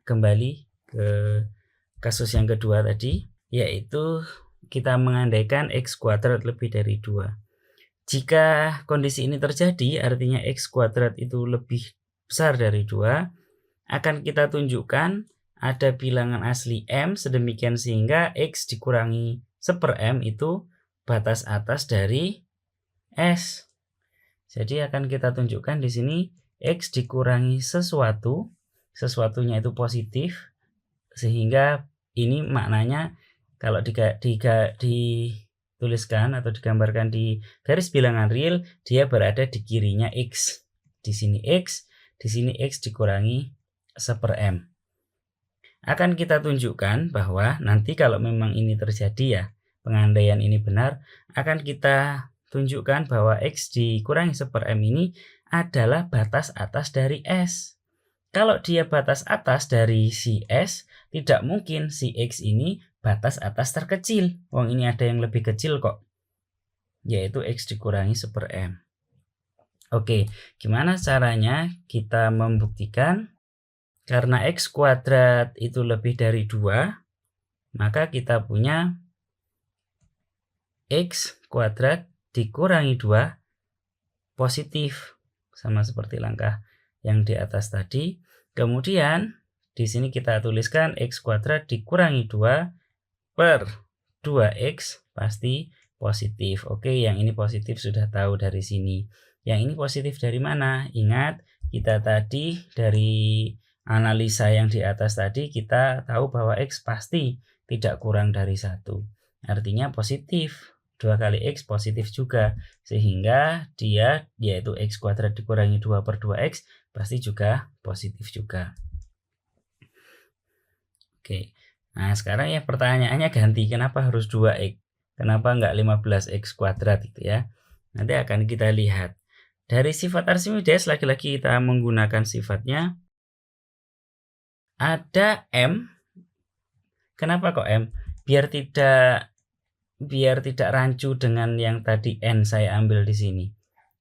kembali ke kasus yang kedua tadi, yaitu kita mengandaikan X kuadrat lebih dari 2. Jika kondisi ini terjadi, artinya X kuadrat itu lebih besar dari 2, akan kita tunjukkan ada bilangan asli M sedemikian sehingga X dikurangi 1/m itu batas atas dari S. Jadi akan kita tunjukkan di sini X dikurangi sesuatu, sesuatunya itu positif, sehingga ini maknanya kalau dituliskan atau digambarkan di garis bilangan real, dia berada di kirinya X. Di sini X, di sini X dikurangi 1/m. Akan kita tunjukkan bahwa nanti kalau memang ini terjadi ya, pengandaian ini benar, akan kita tunjukkan bahwa X dikurangi 1/m ini adalah batas atas dari S. Kalau dia batas atas dari si S, tidak mungkin si X ini batas atas terkecil. Wong ini ada yang lebih kecil kok, yaitu X dikurangi 1/m. Oke, gimana caranya kita membuktikan? Karena X kuadrat itu lebih dari 2, maka kita punya X kuadrat dikurangi 2 positif, sama seperti langkah yang di atas tadi. Kemudian Di sini kita tuliskan x kuadrat dikurangi 2 per 2x pasti positif. Oke, yang ini positif sudah tahu dari sini. Yang ini positif dari mana? Ingat, kita tadi dari analisa yang di atas tadi kita tahu bahwa x pasti tidak kurang dari 1. Artinya positif. 2 kali x positif juga. Sehingga dia yaitu x kuadrat dikurangi 2 per 2x pasti juga positif juga. Oke. Nah, sekarang ya pertanyaannya ganti. Kenapa harus 2x? Kenapa enggak 15x kuadrat gitu ya? Nanti akan kita lihat. Dari sifat Archimedes lagi-lagi kita menggunakan sifatnya. Ada M. Kenapa kok M? Biar tidak rancu dengan yang tadi N saya ambil di sini.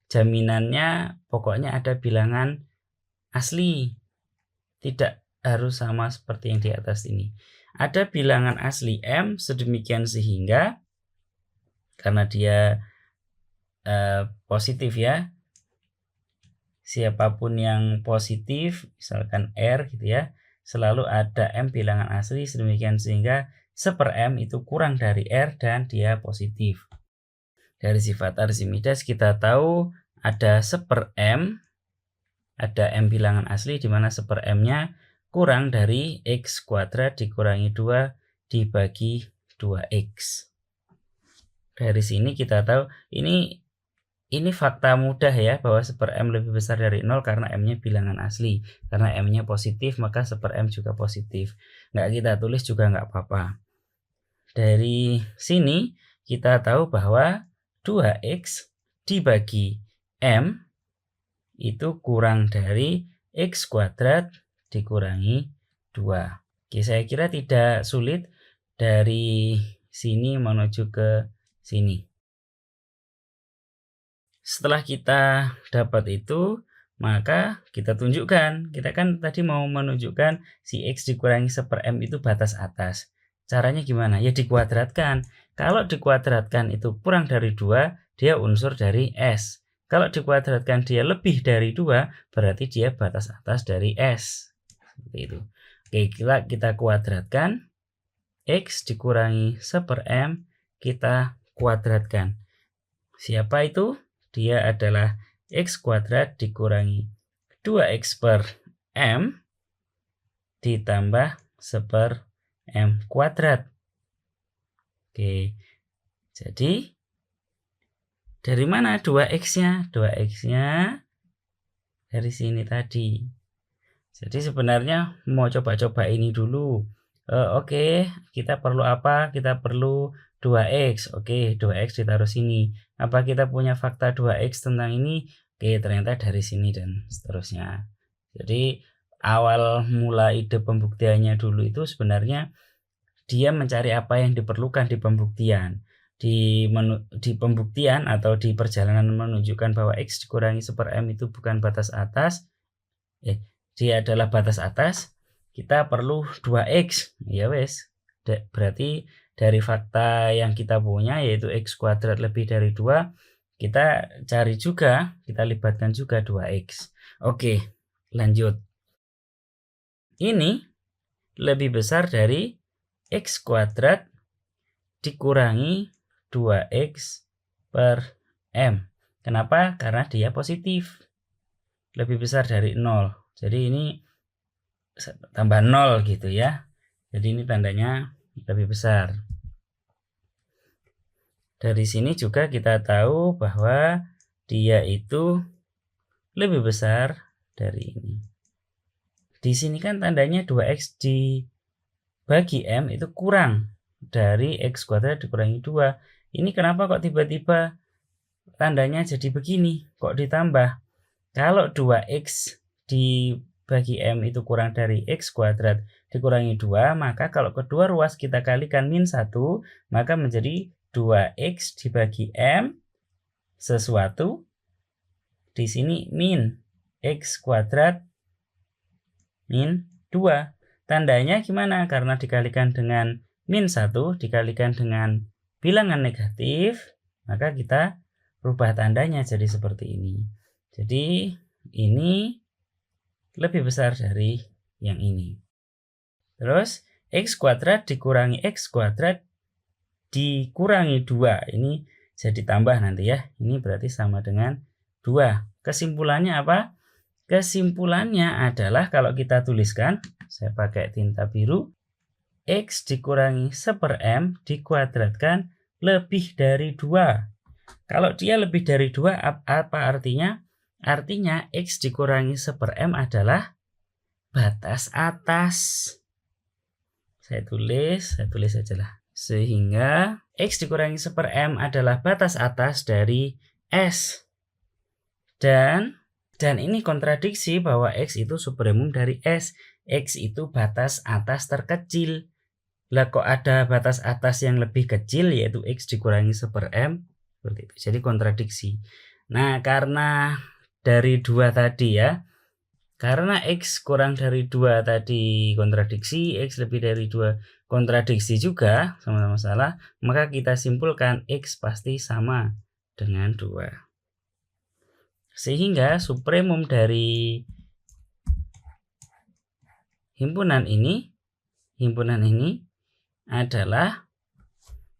Jaminannya pokoknya ada bilangan asli. Tidak harus sama seperti yang di atas ini. Ada bilangan asli M sedemikian sehingga karena dia positif ya. Siapapun yang positif, misalkan R gitu ya, selalu ada M bilangan asli sedemikian sehingga 1/M itu kurang dari R dan dia positif. Dari sifat Archimedes kita tahu ada 1/M, ada M bilangan asli di mana 1/M-nya kurang dari x kuadrat dikurangi 2 dibagi 2x. Dari sini kita tahu ini fakta mudah ya, bahwa 1/M lebih besar dari 0 karena M-nya bilangan asli. Karena M-nya positif maka 1/M juga positif. Nggak kita tulis juga nggak apa-apa. Dari sini kita tahu bahwa 2x dibagi M itu kurang dari x kuadrat dikurangi 2. Oke, saya kira tidak sulit dari sini menuju ke sini. Setelah kita dapat itu, maka kita tunjukkan. Kita kan tadi mau menunjukkan si x dikurangi 1/M itu batas atas. Caranya gimana? Ya dikuadratkan. Kalau dikuadratkan itu kurang dari 2, dia unsur dari S. Kalau dikuadratkan dia lebih dari 2, berarti dia batas atas dari S. Seperti itu. Oke, kita kuadratkan. X dikurangi 1/M, kita kuadratkan. Siapa itu? Dia adalah x kuadrat dikurangi 2x per M ditambah 1/M kuadrat. Oke, jadi dari mana 2x-nya? 2x-nya dari sini tadi. Jadi sebenarnya mau coba-coba ini dulu. Oke, kita perlu apa? Kita perlu 2x. Oke, 2x ditaruh sini. Apa kita punya fakta 2x tentang ini? Oke, ternyata dari sini dan seterusnya. Jadi awal mula ide pembuktiannya dulu itu sebenarnya dia mencari apa yang diperlukan di pembuktian. Di pembuktian atau di perjalanan menunjukkan bahwa x dikurangi 1/M itu bukan batas atas, dia adalah batas atas, kita perlu 2x. Ya wes, berarti dari fakta yang kita punya yaitu x kuadrat lebih dari 2, kita cari juga, kita libatkan juga 2x. Oke, lanjut. Ini lebih besar dari x kuadrat dikurangi 2x per M. Kenapa? Karena dia positif. Lebih besar dari 0. Jadi ini tambah 0 gitu ya. Jadi ini tandanya lebih besar. Dari sini juga kita tahu bahwa dia itu lebih besar dari ini. Di sini kan tandanya 2x dibagi M itu kurang dari x kuadrat dikurangi 2. Ini kenapa kok tiba-tiba tandanya jadi begini? Kok ditambah? Kalau 2x dibagi M itu kurang dari x kuadrat dikurangi 2, maka kalau kedua ruas kita kalikan -1, maka menjadi 2x dibagi M sesuatu. Di sini min x kuadrat min 2. Tandanya gimana? Karena dikalikan dengan -1 dikalikan dengan bilangan negatif, maka kita rubah tandanya jadi seperti ini. Jadi ini lebih besar dari yang ini. Terus X kuadrat dikurangi X kuadrat dikurangi 2. Ini jadi tambah nanti ya. Ini berarti sama dengan 2. Kesimpulannya apa? Kesimpulannya adalah kalau kita tuliskan, saya pakai tinta biru, X dikurangi 1/m dikuadratkan lebih dari 2. Kalau dia lebih dari 2, apa artinya? Artinya X dikurangi 1/m adalah batas atas. Saya tulis aja lah. Sehingga X dikurangi 1/m adalah batas atas dari S. Dan ini kontradiksi bahwa X itu supremum dari S. X itu batas atas terkecil. Lah kok ada batas atas yang lebih kecil, yaitu X dikurangi 1/m. Seperti itu. Jadi kontradiksi. Nah, karena dari 2 tadi ya, karena X kurang dari 2 tadi kontradiksi, X lebih dari 2 kontradiksi juga, sama-sama salah, maka kita simpulkan X pasti sama dengan 2. Sehingga supremum dari himpunan ini adalah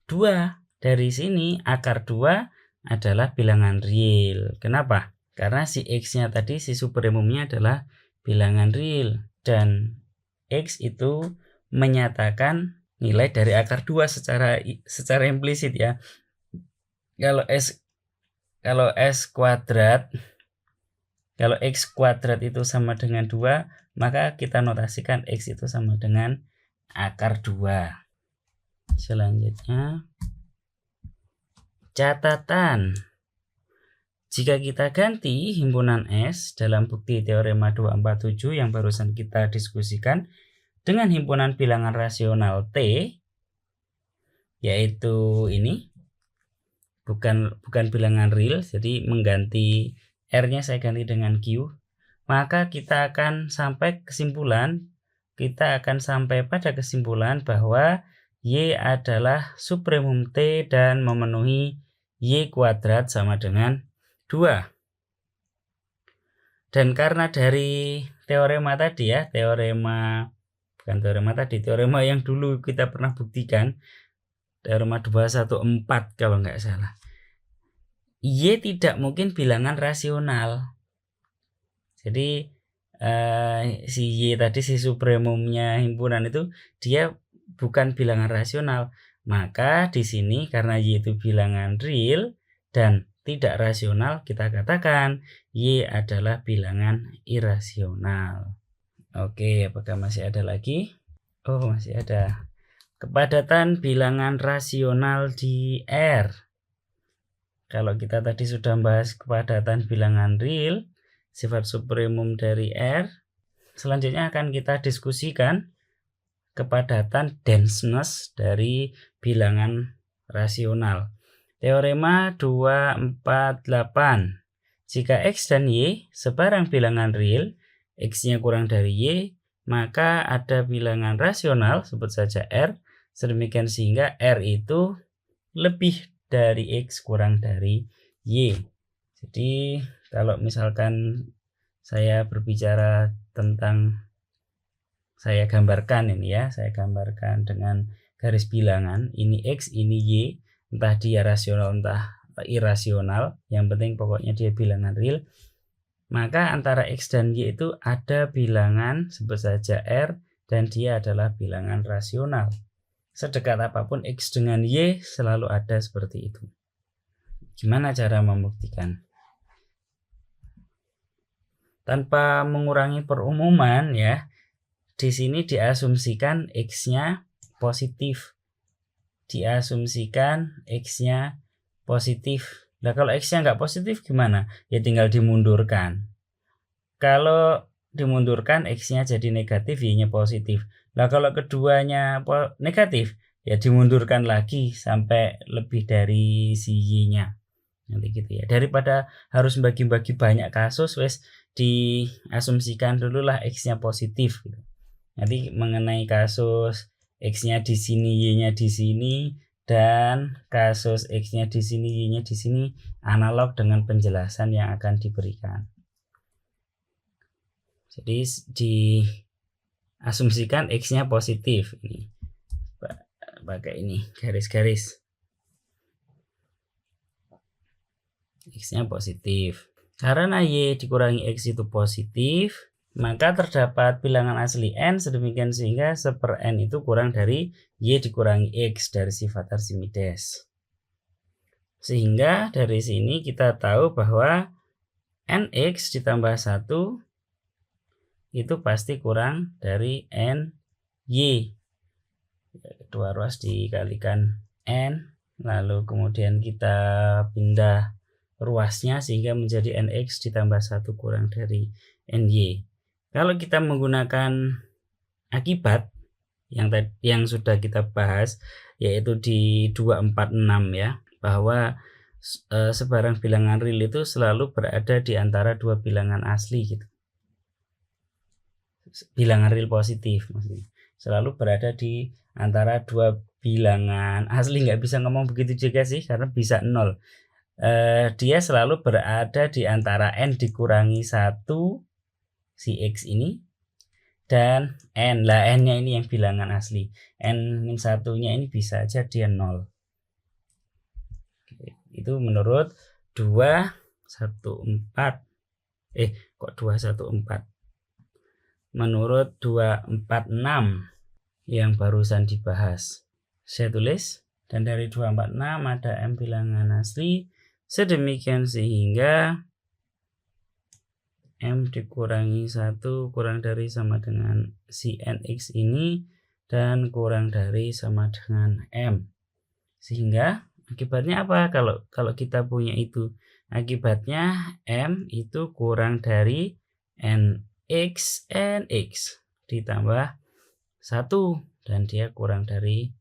2. Dari sini akar 2 adalah bilangan real. Kenapa? Karena si X-nya tadi, si supremumnya adalah bilangan real. Dan X itu menyatakan nilai dari akar 2 secara implisit ya. Kalau X kuadrat itu sama dengan 2, maka kita notasikan X itu sama dengan akar 2. Selanjutnya, catatan. Jika kita ganti himpunan S dalam bukti teorema 247 yang barusan kita diskusikan dengan himpunan bilangan rasional T, yaitu ini, bukan bilangan real, jadi mengganti R-nya saya ganti dengan Q, maka kita akan sampai pada kesimpulan bahwa Y adalah supremum T dan memenuhi Y kuadrat sama dengan 2. Dan karena dari teorema tadi ya, teorema yang dulu kita pernah buktikan, teorema 214 kalau nggak salah, Y tidak mungkin bilangan rasional. Jadi si Y tadi, si supremumnya himpunan itu, dia bukan bilangan rasional. Maka di sini karena Y itu bilangan real dan tidak rasional, kita katakan Y adalah bilangan irasional. Oke, apakah masih ada lagi? Oh, masih ada. Kepadatan bilangan rasional di R. Kalau kita tadi sudah bahas kepadatan bilangan real, sifat supremum dari R, selanjutnya akan kita diskusikan kepadatan denseness dari bilangan rasional. Teorema 248. Jika X dan Y sebarang bilangan real, X-nya kurang dari Y, maka ada bilangan rasional, sebut saja R, sedemikian sehingga R itu lebih dari X kurang dari Y. Jadi kalau misalkan saya berbicara tentang, saya gambarkan ini ya, saya gambarkan dengan garis bilangan, ini X, ini Y, entah dia rasional entah irasional, yang penting pokoknya dia bilangan real, maka antara X dan Y itu ada bilangan, sebut saja R, dan dia adalah bilangan rasional. Sedekat apapun X dengan Y selalu ada seperti itu. Gimana cara membuktikan? Tanpa mengurangi perumuman ya, di sini diasumsikan X-nya positif. Nah, kalau X-nya nggak positif gimana? Ya tinggal dimundurkan. Kalau dimundurkan X-nya jadi negatif, Y-nya positif. Nah, kalau keduanya negatif, ya dimundurkan lagi sampai lebih dari si Y-nya. Nanti gitu ya. Daripada harus bagi-bagi banyak kasus, wes diasumsikan dululah X-nya positif gitu. Nanti mengenai kasus X-nya di sini, Y-nya di sini, dan kasus X-nya di sini, Y-nya di sini, analog dengan penjelasan yang akan diberikan. Jadi di asumsikan X-nya positif. Ini pakai ini garis-garis. X-nya positif. Karena Y dikurangi X itu positif, maka terdapat bilangan asli N sedemikian sehingga 1/N itu kurang dari Y dikurangi X dari sifat Archimedes. Sehingga dari sini kita tahu bahwa NX ditambah 1 itu pasti kurang dari NY. Kedua ruas dikalikan N, lalu kemudian kita pindah ruasnya sehingga menjadi NX ditambah 1 kurang dari NY. Kalau kita menggunakan akibat yang sudah kita bahas, yaitu di 246 ya, bahwa sebarang bilangan real itu selalu berada di antara dua bilangan asli gitu. Bilangan real positif maksudnya selalu berada di antara dua bilangan asli. Nggak bisa ngomong begitu juga sih, karena bisa 0. Dia selalu berada di antara N dikurangi 1 si X ini dan N. Lah N nya ini yang bilangan asli. N-1 nya ini bisa aja dia 0. Itu menurut 214. Kok 214? Menurut 246 yang barusan dibahas. Saya tulis, dan dari 246 ada M bilangan asli sedemikian sehingga M dikurangi 1 kurang dari sama dengan si NX ini dan kurang dari sama dengan M. Sehingga akibatnya apa? Kalau kita punya itu, akibatnya M itu kurang dari NX ditambah 1 dan dia kurang dari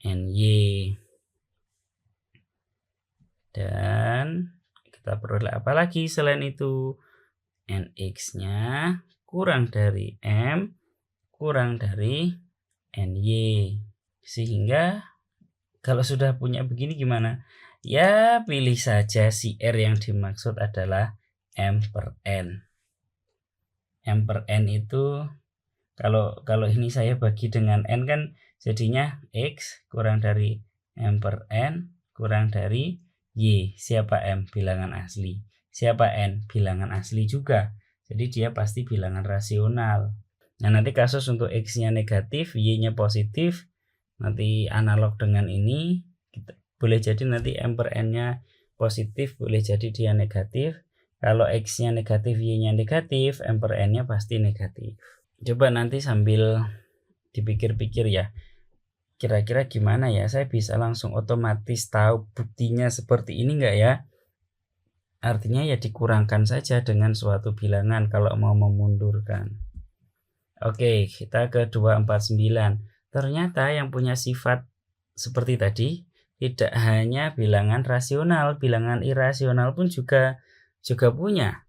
NY. Dan kita peroleh apa lagi selain itu? NX-nya kurang dari M kurang dari NY. Sehingga kalau sudah punya begini gimana? Ya pilih saja si R yang dimaksud adalah M/N. M/N itu kalau ini saya bagi dengan N kan jadinya X kurang dari M/N kurang dari Y. Siapa M? Bilangan asli. Siapa N? Bilangan asli juga. Jadi dia pasti bilangan rasional. Nah nanti kasus untuk X-nya negatif, Y-nya positif, nanti analog dengan ini, boleh jadi nanti M/N-nya positif, boleh jadi dia negatif. Kalau X-nya negatif, Y-nya negatif, M/N-nya pasti negatif. Coba nanti sambil dipikir-pikir ya, kira-kira gimana ya, saya bisa langsung otomatis tahu buktinya seperti ini enggak ya? Artinya ya dikurangkan saja dengan suatu bilangan kalau mau memundurkan. Oke, kita ke 249. Ternyata yang punya sifat seperti tadi tidak hanya bilangan rasional, bilangan irasional pun juga punya.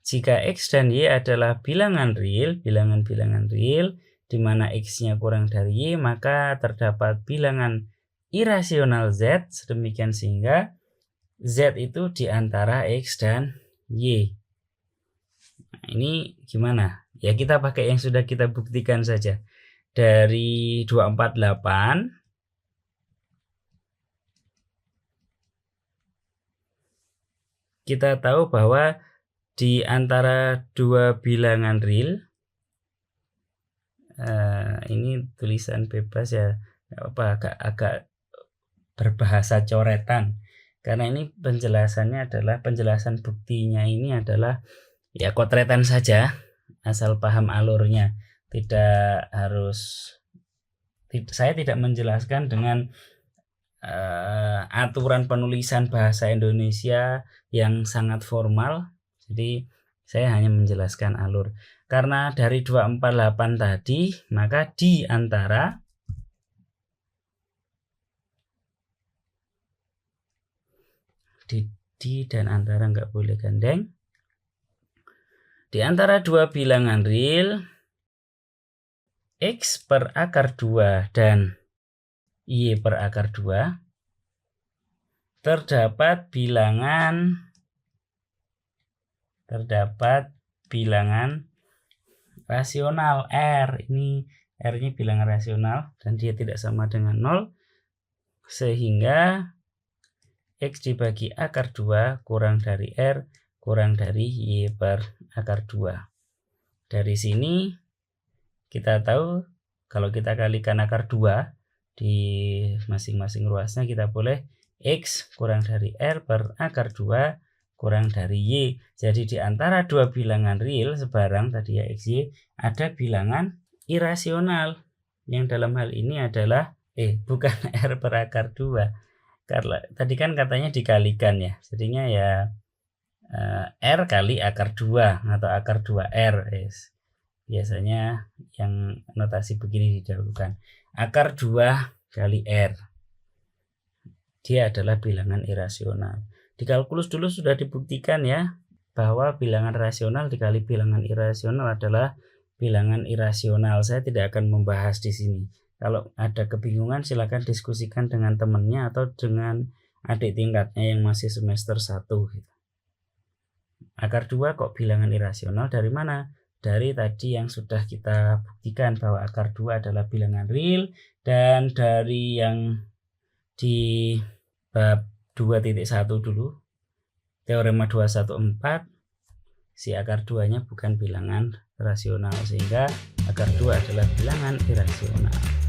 Jika X dan Y adalah bilangan real, bilangan-bilangan real, di mana X-nya kurang dari Y, maka terdapat bilangan irasional Z, sedemikian sehingga Z itu di antara X dan Y. Nah, ini gimana? Ya kita pakai yang sudah kita buktikan saja. Dari 248, kita tahu bahwa di antara dua bilangan real, ini tulisan bebas ya, agak berbahasa coretan, karena ini penjelasannya adalah penjelasan buktinya ini adalah ya kotretan saja, asal paham alurnya. Saya tidak menjelaskan dengan aturan penulisan bahasa Indonesia yang sangat formal. Jadi saya hanya menjelaskan alur. Karena dari 248 tadi, maka di antara di dan antara nggak boleh gandeng. Di antara dua bilangan real X per akar 2 dan Y per akar 2 terdapat bilangan rasional R. Ini R-nya bilangan rasional dan dia tidak sama dengan 0, sehingga X dibagi akar 2 kurang dari R kurang dari Y per akar 2. Dari sini kita tahu kalau kita kalikan akar 2 di masing-masing ruasnya, kita boleh X kurang dari R per akar 2 kurang dari Y. Jadi di antara dua bilangan real sebarang tadi ya X, Y, ada bilangan irasional yang dalam hal ini adalah bukan R per akar 2. Karena tadi kan katanya dikalikan ya, jadinya ya R kali akar 2 atau akar 2R. Biasanya yang notasi begini didahulukan. Akar 2 kali R. Dia adalah bilangan irasional. Di kalkulus dulu sudah dibuktikan ya, bahwa bilangan rasional dikali bilangan irasional adalah bilangan irasional. Saya tidak akan membahas di sini. Kalau ada kebingungan silakan diskusikan dengan temannya atau dengan adik tingkatnya yang masih semester 1 gitu. Akar 2 kok bilangan irasional dari mana? Dari tadi yang sudah kita buktikan bahwa akar 2 adalah bilangan real, dan dari yang di bab 2.1 dulu, teorema 214, si akar 2-nya bukan bilangan rasional, sehingga akar 2 adalah bilangan irasional.